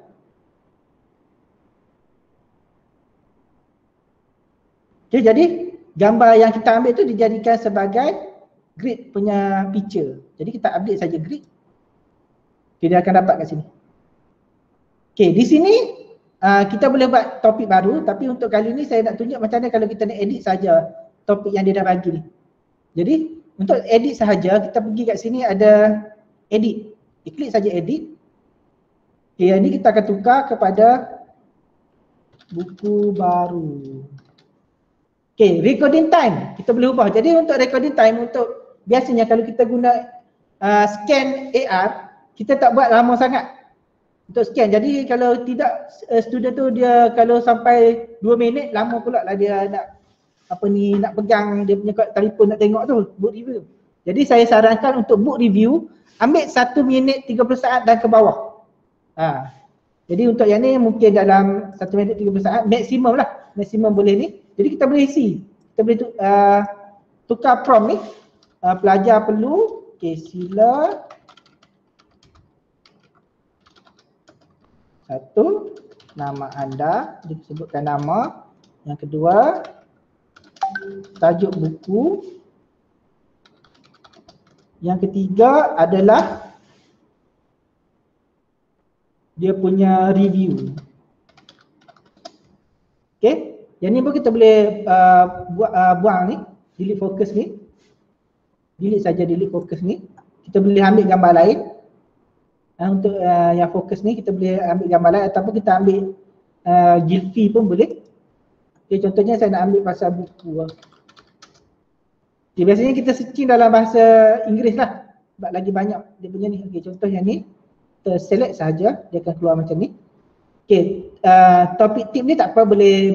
Okay, jadi gambar yang kita ambil tu dijadikan sebagai grid punya picture. Jadi kita update saja grid. Okay, dia akan dapat kat sini. Okay, di sini kita boleh buat topik baru, tapi untuk kali ni saya nak tunjuk macam mana kalau kita nak edit saja topik yang dia dah bagi ni. Jadi untuk edit sahaja, kita pergi kat sini ada edit. Klik saja edit. Okay, yang ni kita akan tukar kepada buku baru. Okay, recording time kita boleh ubah. Jadi untuk recording time, untuk biasanya kalau kita guna scan AR, kita tak buat lama sangat untuk scan. Jadi kalau tidak, student tu dia kalau sampai 2 minit, lama pula lah dia nak nak pegang dia punya telefon nak tengok tu book review. Jadi saya sarankan untuk book review ambil 1 minit 30 saat dan ke bawah. Jadi untuk yang ni mungkin dalam 1 minit 30 saat maksimum lah, maksimum boleh ni. Jadi kita boleh isi, kita boleh tukar prompt ni. Pelajar perlu, sila 1, nama anda, disebutkan nama. Yang kedua, tajuk buku. Yang ketiga adalah dia punya review. Okay, yang ni pun kita boleh buang ni, delete focus ni. Delete saja delete focus ni. Kita boleh ambil gambar lain. Untuk yang fokus ni kita boleh ambil gambar lain ataupun kita ambil Gilfi pun boleh. Okay, contohnya saya nak ambil pasal buku. Okay, biasanya kita searching dalam bahasa Inggeris lah sebab lagi banyak dia punya ni. Okay, contoh yang ni kita select sahaja, dia akan keluar macam ni. Okay, topik tip ni tak apa, boleh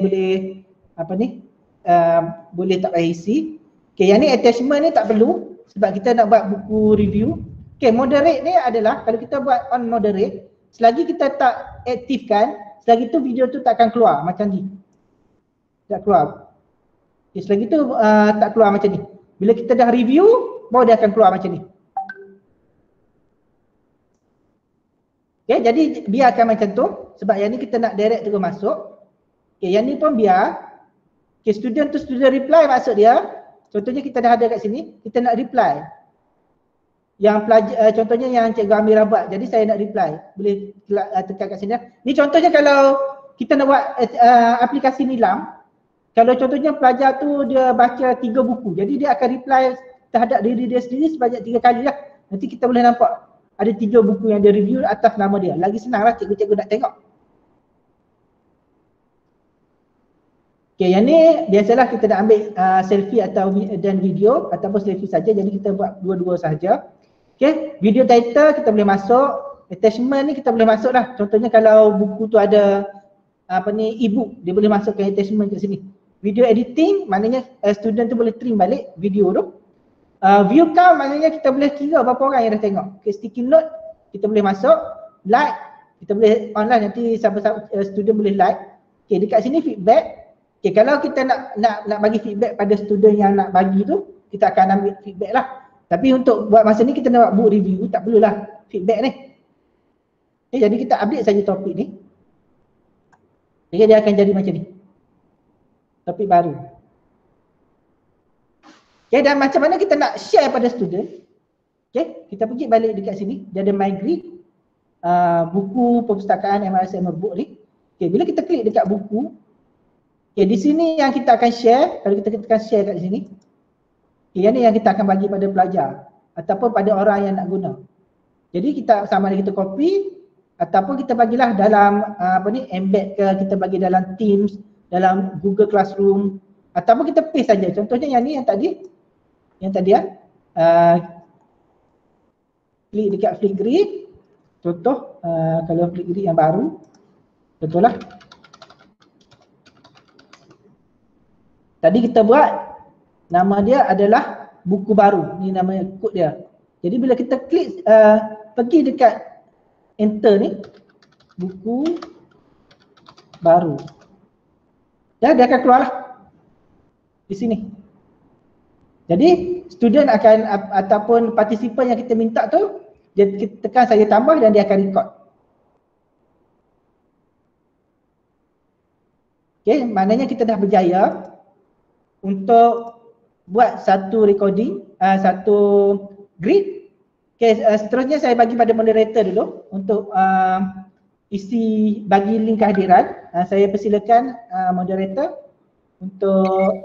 boleh tak payah isi. Okay, yang ni attachment ni tak perlu sebab kita nak buat buku review. Okay, moderate ni adalah kalau kita buat on moderate, selagi kita tak aktifkan, selagi tu video tu tak akan keluar macam ni. Tak keluar. Okay, selagi tu tak keluar macam ni. Bila kita dah review, baru dia akan keluar macam ni. Okay, jadi biarkan macam tu sebab yang ni kita nak direct terus masuk. Okay, yang ni pun biar. Okay, student reply maksud dia. Contohnya kita dah ada kat sini, kita nak reply. Yang pelajar, contohnya yang Cikgu Amira buat, jadi saya nak reply. Boleh tekan kat sini. Ni contohnya kalau kita nak buat aplikasi nilam, kalau contohnya pelajar tu dia baca 3 buku, jadi dia akan reply terhadap diri dia sendiri sebanyak 3 kali lah. Nanti kita boleh nampak ada 3 buku yang dia review atas nama dia. Lagi senang lah cikgu-cikgu nak tengok. Okay, yang ni biasalah kita nak ambil selfie atau dan video ataupun selfie saja, jadi kita buat dua-dua sahaja. Okay, video title kita boleh masuk, attachment ni kita boleh masuk lah. Contohnya kalau buku tu ada e-book, dia boleh masukkan attachment kat sini. Video editing maknanya student tu boleh trim balik video tu. View count maknanya kita boleh kira berapa orang yang dah tengok. Okay, sticky note kita boleh masuk, like kita boleh online, nanti siapa-siapa student boleh like. Okay, dekat sini feedback. Okay, kalau kita nak bagi feedback pada student yang nak bagi tu, kita akan ambil feedback lah. Tapi untuk buat masa ni kita nak buat book review, tak perlulah feedback ni. Okay, jadi kita update saja topik ni. Okay, dia akan jadi macam ni. Topik baru. Okay, dan macam mana kita nak share pada student. Okay, kita pergi balik dekat sini. Dia ada my grid. Buku perpustakaan MRSM book ni. Okay, bila kita klik dekat buku. Okay, di sini yang kita akan share. Kalau kita tekan share kat sini. Okay, yang ni yang kita akan bagi pada pelajar ataupun pada orang yang nak guna. Jadi kita sama ada kita copy ataupun kita bagilah dalam embed ke, kita bagi dalam Teams, dalam Google Classroom ataupun kita paste saja. Contohnya yang ni yang tadi klik dekat Flipgrid. Contoh kalau Flipgrid yang baru, contohlah. Tadi kita buat nama dia adalah buku baru. Ni nama kod dia. Jadi bila kita klik pergi dekat enter ni, buku baru. Dan dia akan keluar lah di sini. Jadi student akan ataupun partisipan yang kita minta tu, dia tekan saja tambah dan dia akan record. Okay, maknanya kita dah berjaya. untuk buat satu recording, satu grid. Okay, seterusnya saya bagi pada moderator dulu untuk isi bagi link kehadiran. Saya persilakan moderator untuk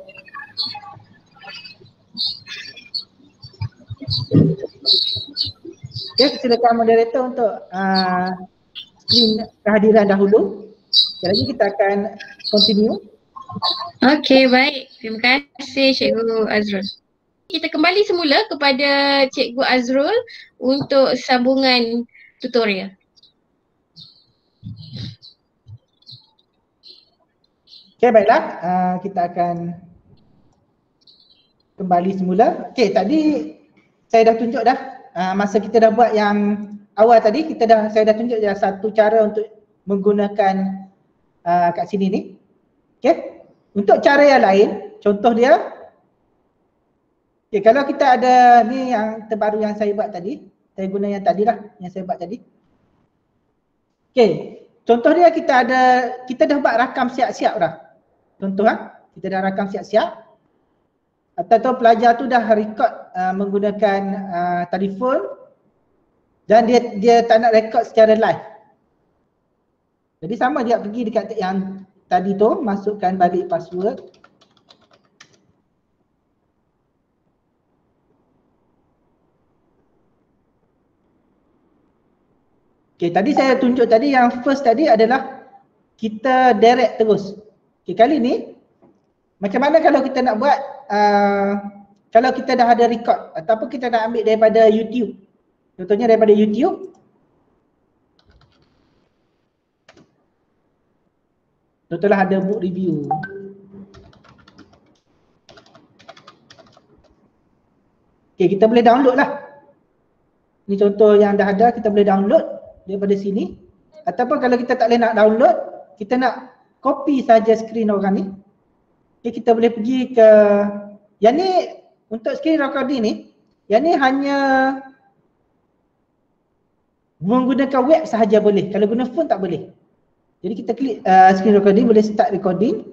silakan moderator untuk screen kehadiran dahulu. Sekali lagi kita akan continue. Okey, baik. Terima kasih Cikgu Azrul. Kita kembali semula kepada Cikgu Azrul untuk sambungan tutorial. Okey, baiklah. Kita akan kembali semula. Okey, tadi saya dah tunjuk dah masa kita dah buat yang awal tadi, saya dah tunjuk dah satu cara untuk menggunakan kat sini ni. Okey. Untuk cara yang lain, contoh dia, okay, kalau kita ada ni yang terbaru yang saya buat tadi, saya guna yang tadi lah, yang saya buat tadi. Okay, contoh dia kita dah buat rakam siap-siap dah. Contoh kita dah rakam siap-siap. Atau pelajar tu dah record menggunakan telefon dan dia tak nak record secara live. Jadi sama dia pergi dekat yang tadi tu, masukkan balik password. Okay, tadi saya tunjuk tadi yang first tadi adalah kita direct terus. Okay, kali ni macam mana kalau kita nak buat kalau kita dah ada record ataupun kita nak ambil daripada YouTube. Contohnya daripada YouTube. Contohlah ada book review. Okay, kita boleh download lah. Ini contoh yang dah ada, kita boleh download daripada sini. Ataupun kalau kita tak boleh nak download, kita nak copy saja skrin orang ni. Okay, kita boleh pergi ke, yang ni untuk screen recording ni, yang ni hanya menggunakan web sahaja boleh. Kalau guna phone tak boleh. Jadi kita klik screen recording, boleh start recording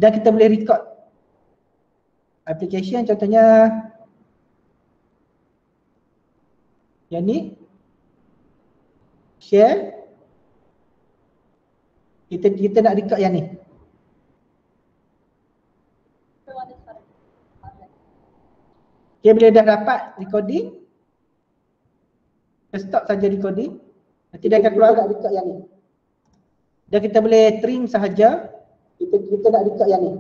dan kita boleh record application. Contohnya yang ni, share. Kita nak record yang ni. Okay, bila dah dapat recording, kita stop saja recording. Nanti dia akan keluar agak record yang ni. Dan kita boleh trim sahaja. Kita nak record yang ni.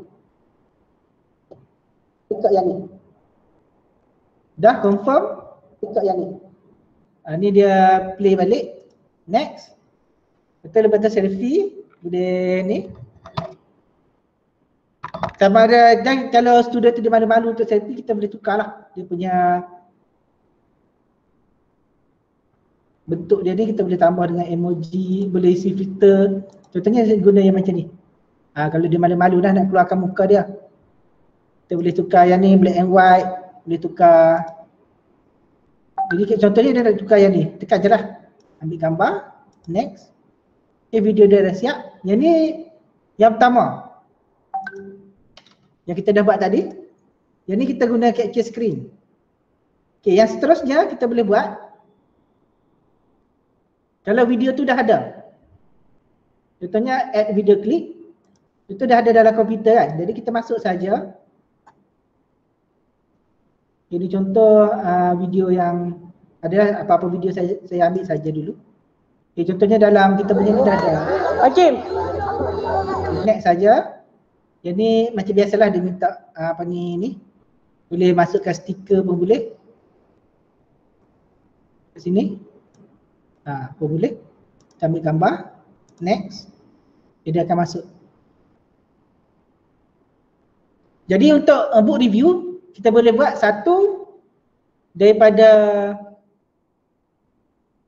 Record yang ni. Dah confirm, record yang ni. Ni dia play balik. Next. Kita lepas tu selfie. Boleh ni. Sama ada, dan kalau student tu dia malu-malu untuk selfie, kita boleh tukar lah. Dia punya bentuk dia ni, kita boleh tambah dengan emoji, boleh isi filter. Contohnya saya guna yang macam ni. Kalau dia malu-malu dah nak keluarkan muka dia, kita boleh tukar yang ni, black and white, boleh tukar. Jadi contohnya dia nak tukar yang ni, tekan je lah. Ambil gambar, next. Okay, video dia dah siap. Yang ni yang pertama yang kita dah buat tadi. Yang ni kita guna capture screen. Okay, yang seterusnya kita boleh buat kalau video tu dah ada. Contohnya add video clip. Itu dah ada dalam komputer kan. Jadi kita masuk saja. Jadi contoh video yang ada, apa-apa video saya ambil saja dulu. Okay, contohnya dalam kita punya ni dah ada. Hakim. Next saja. Yang ni macam biasalah dia minta apa ni. Boleh masukkan stiker pun boleh. Kat sini. Pun boleh. Kita ambil gambar. Next. Dia akan masuk. Jadi untuk book review, kita boleh buat satu daripada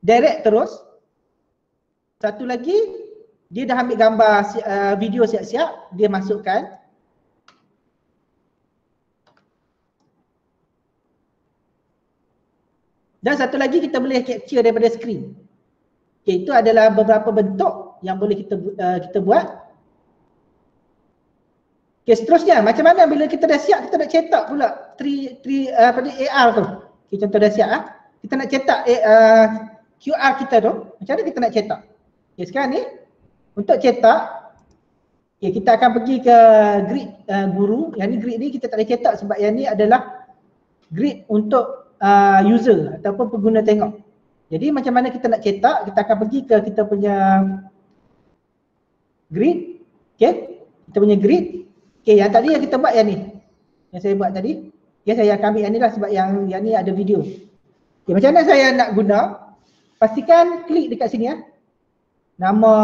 direct terus. Satu lagi, dia dah ambil gambar video siap-siap, dia masukkan. Dan satu lagi kita boleh capture daripada screen. Okay, itu adalah beberapa bentuk yang boleh kita buat. Okey, seterusnya macam mana bila kita dah siap kita nak cetak pula AR tu. Okey, contoh dah siap kita nak cetak QR kita tu, macam mana kita nak cetak? Okey, sekarang ni untuk cetak kita akan pergi ke grid guru. Yang ni grid ni kita tak boleh cetak sebab yang ni adalah grid untuk user ataupun pengguna tengok. Jadi macam mana kita nak cetak, kita akan pergi ke kita punya grid. Okey, kita punya grid. Okey, yang tadi yang kita buat yang ni. Yang saya buat tadi. Okey, saya akan ambil yang ni lah sebab yang ni ada video. Okey, macam mana saya nak guna? Pastikan klik dekat sini Nama,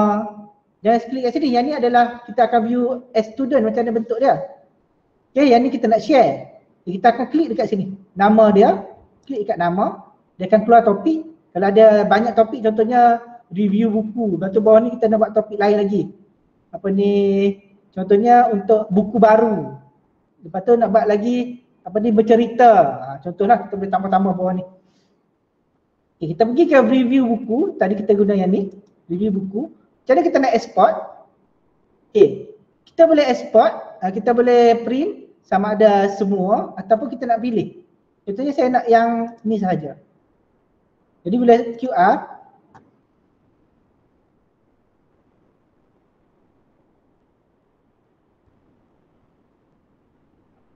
jangan klik kat sini. Yang ni adalah kita akan view as student macam mana bentuk dia. Okey, yang ni kita nak share. Jadi, kita akan klik dekat sini. Nama dia, klik dekat nama, dia akan keluar topik. Kalau ada banyak topik, contohnya review buku. Lepas tu bawah ni kita nak buat topik lain lagi. Apa ni, contohnya untuk buku baru. Lepas tu nak buat lagi, apa ni, bercerita. Contohlah kita boleh tambah-tambah bawah ni. Okay, kita pergi ke review buku. Tadi kita guna yang ni, review buku. Macam mana kita nak export? Okay, kita boleh export, kita boleh print sama ada semua ataupun kita nak pilih. Contohnya saya nak yang ni sahaja. Jadi bila QR,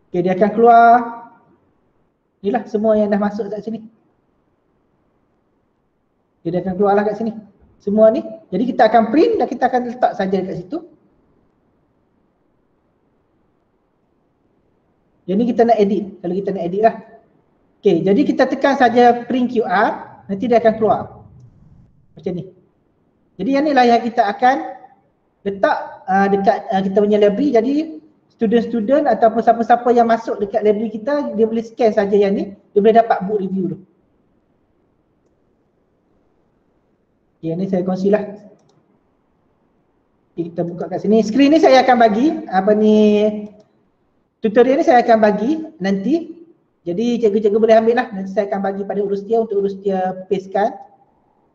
okay, dia akan keluar, inilah semua yang dah masuk kat sini. Okay, dia akan keluarlah kat sini, semua ni. Jadi kita akan print dan kita akan letak saja dekat situ. Jadi kita nak edit, kalau kita nak edit lah. Okay, jadi kita tekan saja print QR. Nanti dia akan keluar macam ni. Jadi yang ni lah yang kita akan letak dekat kita punya library. Jadi student-student ataupun siapa-siapa yang masuk dekat library kita, dia boleh scan saja yang ni, dia boleh dapat book review tu. Okay, yang ni saya kongsi lah. Okay, kita buka kat sini. Skrin ni saya akan bagi apa ni, tutorial ni saya akan bagi nanti. Jadi cikgu-cikgu boleh ambil lah, nanti saya akan bagi pada urus dia untuk urus dia pastekan.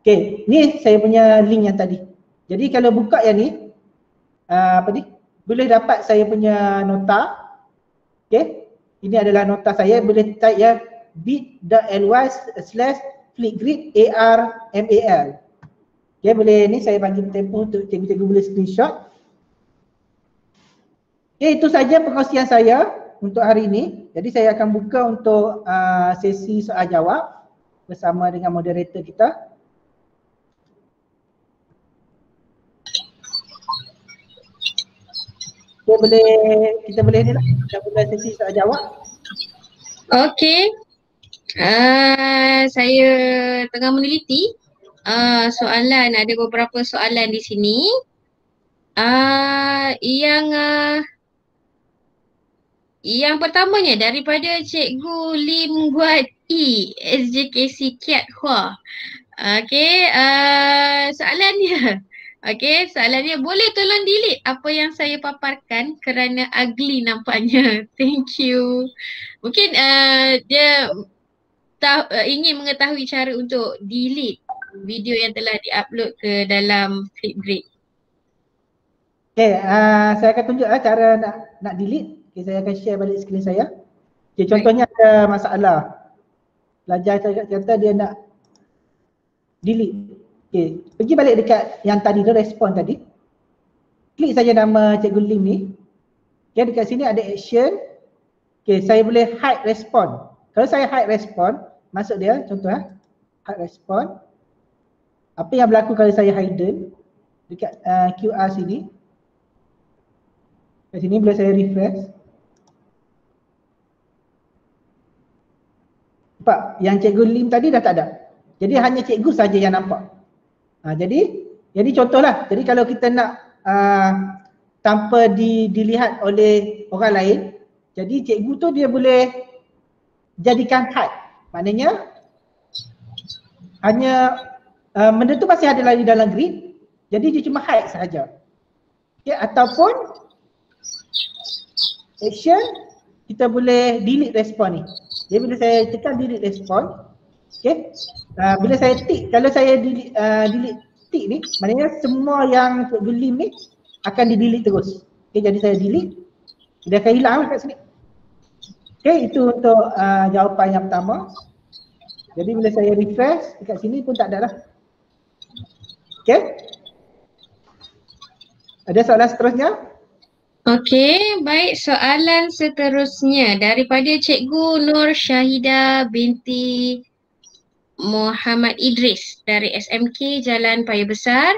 Okay, ni saya punya link yang tadi. Jadi kalau buka yang ni, apa ni, boleh dapat saya punya nota. Okay, ini adalah nota saya, boleh type ya bit.ly/flipgrid_AR_MAL. Okay, boleh ni saya bagi tempoh untuk cikgu-cikgu boleh screenshot. Okay, itu saja pengkongsian saya untuk hari ini. Jadi saya akan buka untuk sesi soal jawab bersama dengan moderator kita. Kita boleh ni lah, kita boleh sesi soal jawab. Okey. Saya tengah meneliti soalan, ada beberapa soalan di sini. Yang pertamanya daripada Cikgu Lim Guat E, SJKC Kiat Hua. Okey, soalannya boleh tolong delete apa yang saya paparkan kerana ugly nampaknya. Thank you. Mungkin dia ingin mengetahui cara untuk delete video yang telah diupload ke dalam Flipgrid. Okay, saya akan tunjuk cara nak delete. Okay, saya akan share balik skrin saya. Okay, contohnya ada masalah. Pelajar kata dia nak delete. Okay, pergi balik dekat yang tadi tu, respon tadi. Klik saja nama Cikgu Lim ni. Okay, dekat sini ada action. Okay, saya boleh hide respon. Kalau saya hide respon, masuk dia, contoh hide respon. Apa yang berlaku kalau saya hidden dekat QR sini. Kat sini bila saya refresh. Nampak? Yang Cikgu Lim tadi dah tak ada. Jadi hanya cikgu saja yang nampak. Jadi contohlah. Jadi kalau kita nak tanpa dilihat oleh orang lain, jadi cikgu tu dia boleh jadikan hide. Maknanya hanya benda tu masih ada lagi dalam grid. Jadi dia cuma hide sahaja. Okay, ataupun action, kita boleh delete respon ni. Jadi bila saya tekan delete respon, okay, bila saya tick, kalau saya delete tick ni, maknanya semua yang Cikgu Lim ni akan di delete terus. Okay, jadi saya delete. Dia akan hilang lah kat sini. Okay, itu untuk jawapan yang pertama. Jadi bila saya refresh dekat sini pun tak ada lah. Okay. Ada soalan seterusnya? Okey, baik, soalan seterusnya daripada Cikgu Nur Syahidah binti Muhammad Idris dari SMK Jalan Paya Besar.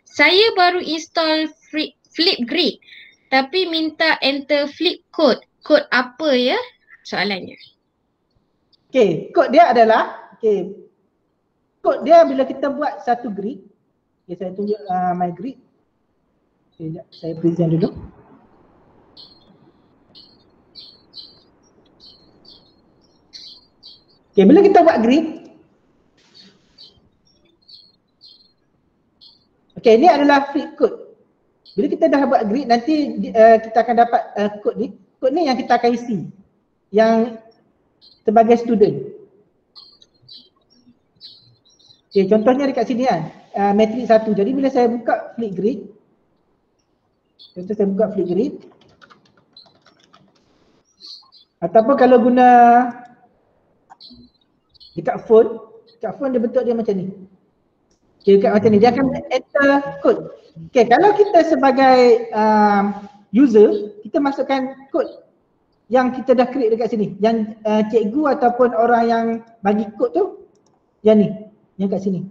Saya baru install Flipgrid tapi minta enter flip code. Kod apa ya? Soalannya. Okey, kod dia adalah kod dia bila kita buat satu grid. Okay, saya tunjuk my grid. Okay, saya present dulu. Okay, bila kita buat grid, okay, ini adalah flip code. Bila kita dah buat grid, nanti kita akan dapat kod ni. Kod ni yang kita akan isi, yang sebagai student. Okay, contohnya dekat sini kan, matrik 1. Jadi bila saya buka flip grid, contoh saya buka flip grid, ataupun kalau guna dekat phone dia bentuk dia macam ni. Okay, dekat macam ni, dia akan enter code. Okay, kalau kita sebagai user, kita masukkan kod yang kita dah create dekat sini. Yang cikgu ataupun orang yang bagi kod tu, yang ni, yang kat sini.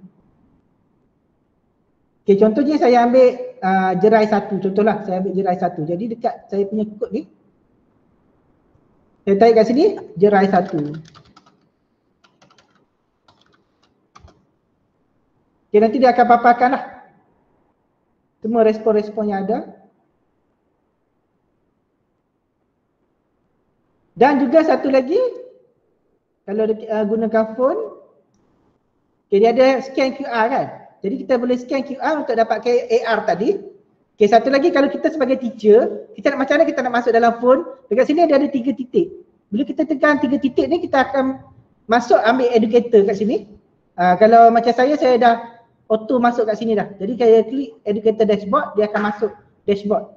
Okay, contohnya saya ambil jerai 1, contohlah saya ambil jerai 1. Jadi dekat saya punya kod ni, saya tarik kat sini, jerai 1. Okay, nanti dia akan paparkan lah semua respon-respon yang ada. Dan juga satu lagi, kalau gunakan phone, okay, dia ada scan QR kan. Jadi kita boleh scan QR untuk dapatkan AR tadi. Okay, satu lagi, kalau kita sebagai teacher, kita nak macam mana kita nak masuk dalam phone, dekat sini dia ada 3 titik. Bila kita tekan 3 titik ni, kita akan masuk ambil educator kat sini. Kalau macam saya dah auto masuk kat sini dah. Jadi saya klik educator dashboard, dia akan masuk dashboard.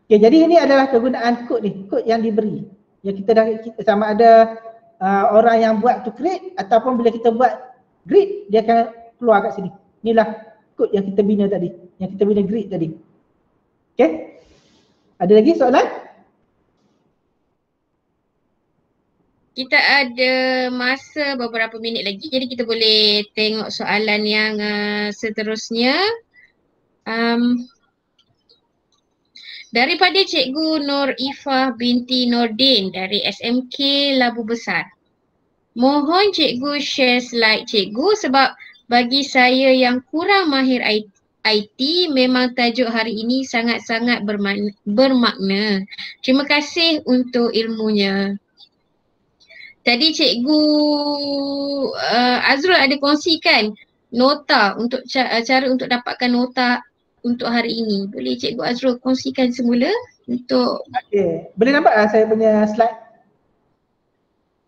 Okay, jadi ini adalah kegunaan kod ni, kod yang diberi. Yang kita dah, sama ada orang yang buat to create ataupun bila kita buat grid, dia akan keluar kat sini. Inilah kod yang kita bina tadi, yang kita bina grid tadi. Okay, ada lagi soalan? Kita ada masa beberapa minit lagi, jadi kita boleh tengok soalan yang seterusnya. Daripada Cikgu Nur Ifah binti Nordin dari SMK Labu Besar. Mohon Cikgu share slide Cikgu sebab bagi saya yang kurang mahir IT memang tajuk hari ini sangat-sangat bermakna. Terima kasih untuk ilmunya. Tadi Cikgu Azrul ada kongsikan nota untuk cara untuk dapatkan nota untuk hari ini. Boleh Cikgu Azrul kongsikan semula untuk... Okay, boleh nampak saya punya slide?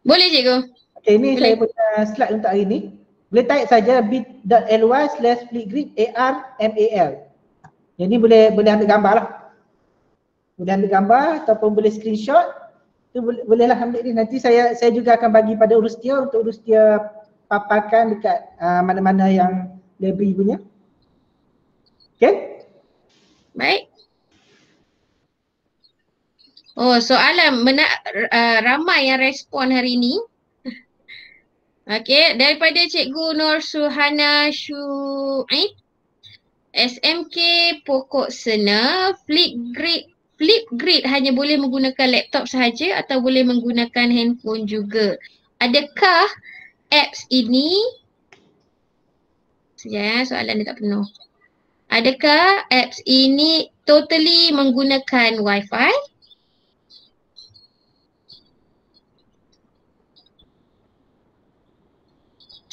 Boleh Cikgu. Okay, ini boleh. Saya punya slide untuk hari ini. Boleh type saja bit.ly/flipgrid ARMAL. Yang ni boleh ambil gambar lah. Boleh ambil gambar ataupun boleh screenshot. Tu bolehlah ambil ni. Nanti saya juga akan bagi pada urus dia untuk urus dia paparkan dekat mana-mana yang library punya. Okay? Baik. Oh, soalan ramai yang respon hari ini. Okey, daripada Cikgu Nur Suhana Syuaib, SMK Pokok Sena, Flipgrid hanya boleh menggunakan laptop sahaja atau boleh menggunakan handphone juga. Adakah apps ini, sekejap soalan dia tak penuh. Adakah apps ini totally menggunakan Wi-Fi?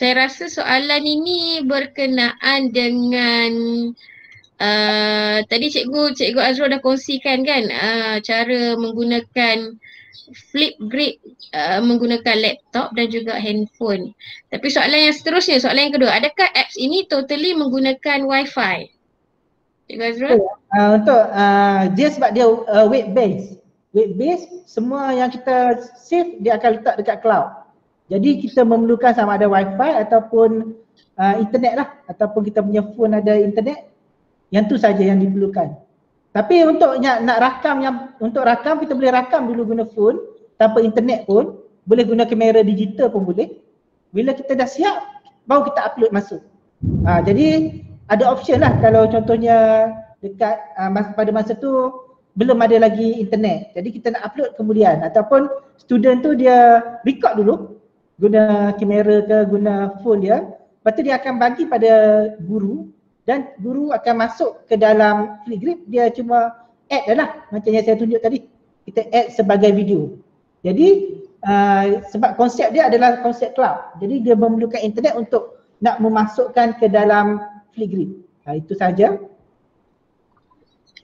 Saya rasa soalan ini berkenaan dengan tadi Cikgu Azrul dah kongsikan kan cara menggunakan Flipgrid menggunakan laptop dan juga handphone. Tapi soalan yang seterusnya, soalan yang kedua, adakah apps ini totally menggunakan Wi-Fi? Cikgu Azrul? Untuk dia sebab dia web based, semua yang kita save dia akan letak dekat cloud. Jadi kita memerlukan sama ada wifi ataupun internet lah, ataupun kita punya phone ada internet, yang tu saja yang diperlukan. Tapi untuk nak rakam, untuk rakam kita boleh rakam dulu guna phone tanpa internet pun, boleh guna kamera digital pun boleh. Bila kita dah siap baru kita upload masuk. Jadi ada option lah kalau contohnya dekat pada masa tu belum ada lagi internet. Jadi kita nak upload kemudian, ataupun student tu dia record dulu guna kamera ke guna phone dia. Lepas tu dia akan bagi pada guru dan guru akan masuk ke dalam Flipgrid, dia cuma add je lah macam yang saya tunjuk tadi. Kita add sebagai video. Jadi sebab konsep dia adalah konsep cloud. Jadi dia memerlukan internet untuk nak memasukkan ke dalam Flipgrid. Itu saja.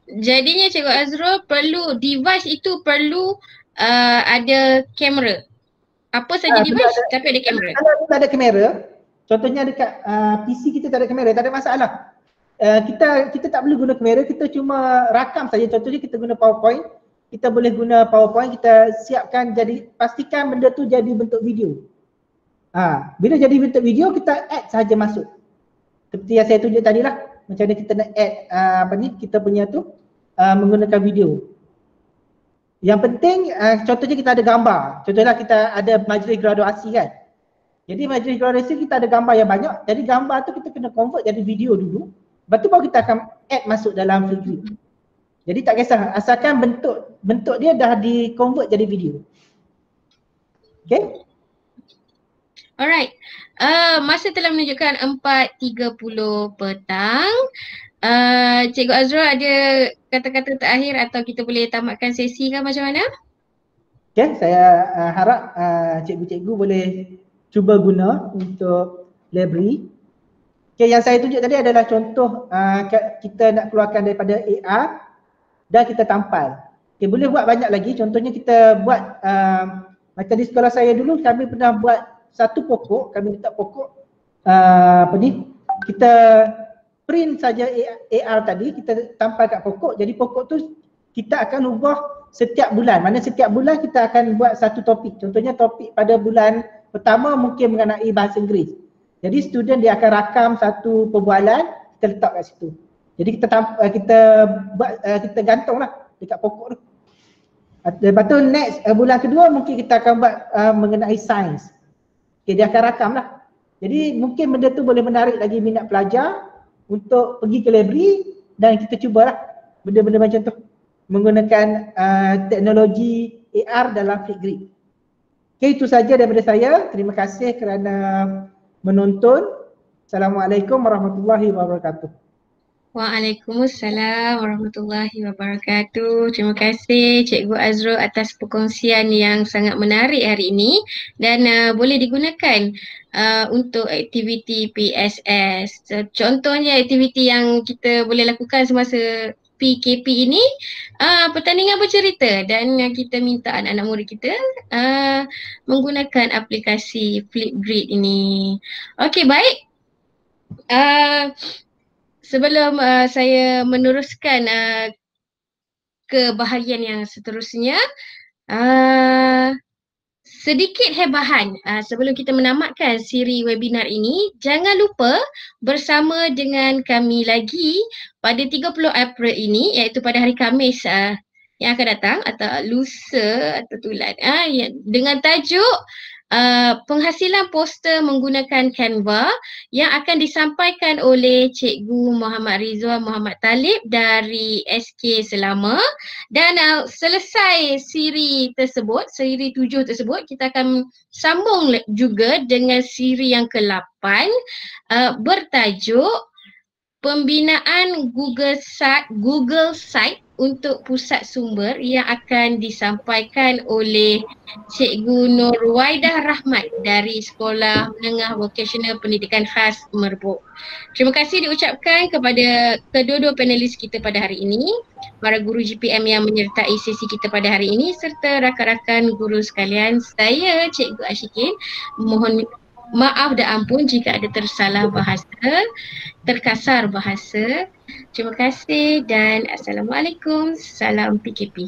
Jadinya Cikgu Azrul perlu device itu perlu ada kamera. Apa saja device tapi ada kamera. Kalau tak ada kamera, contohnya dekat PC kita tak ada kamera, tak ada masalah. Kita tak perlu guna kamera, kita cuma rakam saja. Contohnya kita guna PowerPoint, kita boleh guna PowerPoint, kita siapkan jadi, pastikan benda tu jadi bentuk video. Bila jadi bentuk video kita add sahaja masuk. Seperti yang saya tunjuk tadi lah, macam mana kita nak add kita punya tu menggunakan video. Yang penting contohnya kita ada gambar. Contohnya kita ada majlis graduasi kan. Jadi majlis graduasi kita ada gambar yang banyak. Jadi gambar tu kita kena convert jadi video dulu. Lepas tu baru kita akan add masuk dalam Flipgrid. Jadi tak kisah, asalkan bentuk dia dah di convert jadi video. Okay? Alright. Masa telah menunjukkan 4.30 petang. Cikgu Azrul ada kata-kata terakhir atau kita boleh tamatkan sesi ke macam mana? Okay, saya harap cikgu-cikgu boleh cuba guna untuk library. Okay, yang saya tunjuk tadi adalah contoh kita nak keluarkan daripada AR dan kita tampal. Okay, boleh buat banyak lagi. Contohnya kita buat macam di sekolah saya dulu kami pernah buat satu pokok, kami letak pokok kita print saja AR tadi, kita tampal kat pokok. Jadi pokok tu kita akan ubah setiap bulan. Mana setiap bulan kita akan buat satu topik. Contohnya topik pada bulan pertama mungkin mengenai bahasa Inggeris. Jadi student dia akan rakam satu perbualan, kita letak kat situ. Jadi kita gantunglah dekat pokok tu. Lepas tu next bulan kedua mungkin kita akan buat mengenai sains. Okay, dia akan rakam lah. Jadi mungkin benda tu boleh menarik lagi minat pelajar untuk pergi ke library dan kita cubalah benda-benda macam tu menggunakan teknologi AR dalam Flipgrid. Okay, itu saja daripada saya. Terima kasih kerana menonton. Assalamualaikum warahmatullahi wabarakatuh. Waalaikumsalam warahmatullahi wabarakatuh. Terima kasih Cikgu Azrul atas perkongsian yang sangat menarik hari ini dan boleh digunakan untuk aktiviti PSS. Contohnya aktiviti yang kita boleh lakukan semasa PKP ini, pertandingan bercerita, dan kita minta anak-anak murid kita menggunakan aplikasi Flipgrid ini. Okey, baik. Sebelum saya meneruskan ke bahagian yang seterusnya, sedikit hebahan sebelum kita menamatkan siri webinar ini, jangan lupa bersama dengan kami lagi pada 30 April ini, iaitu pada hari Khamis yang akan datang atau lusa atau tulan, dengan tajuk penghasilan poster menggunakan Canva yang akan disampaikan oleh Cikgu Muhammad Rizwan Muhammad Talib dari SK Selama. Dan selesai siri tersebut, siri 7 tersebut, kita akan sambung juga dengan siri yang ke-8 bertajuk pembinaan Google Site untuk pusat sumber yang akan disampaikan oleh Cikgu Nurwaidah Rahmat dari Sekolah Menengah Vokasional Pendidikan Khas Merbuk. Terima kasih diucapkan kepada kedua-dua panelis kita pada hari ini, para guru GPM yang menyertai sesi kita pada hari ini, serta rakan-rakan guru sekalian. Saya Cikgu Ashikin mohon Maaf dan ampun jika ada tersalah bahasa, terkasar bahasa. Terima kasih dan Assalamualaikum. Salam PKP.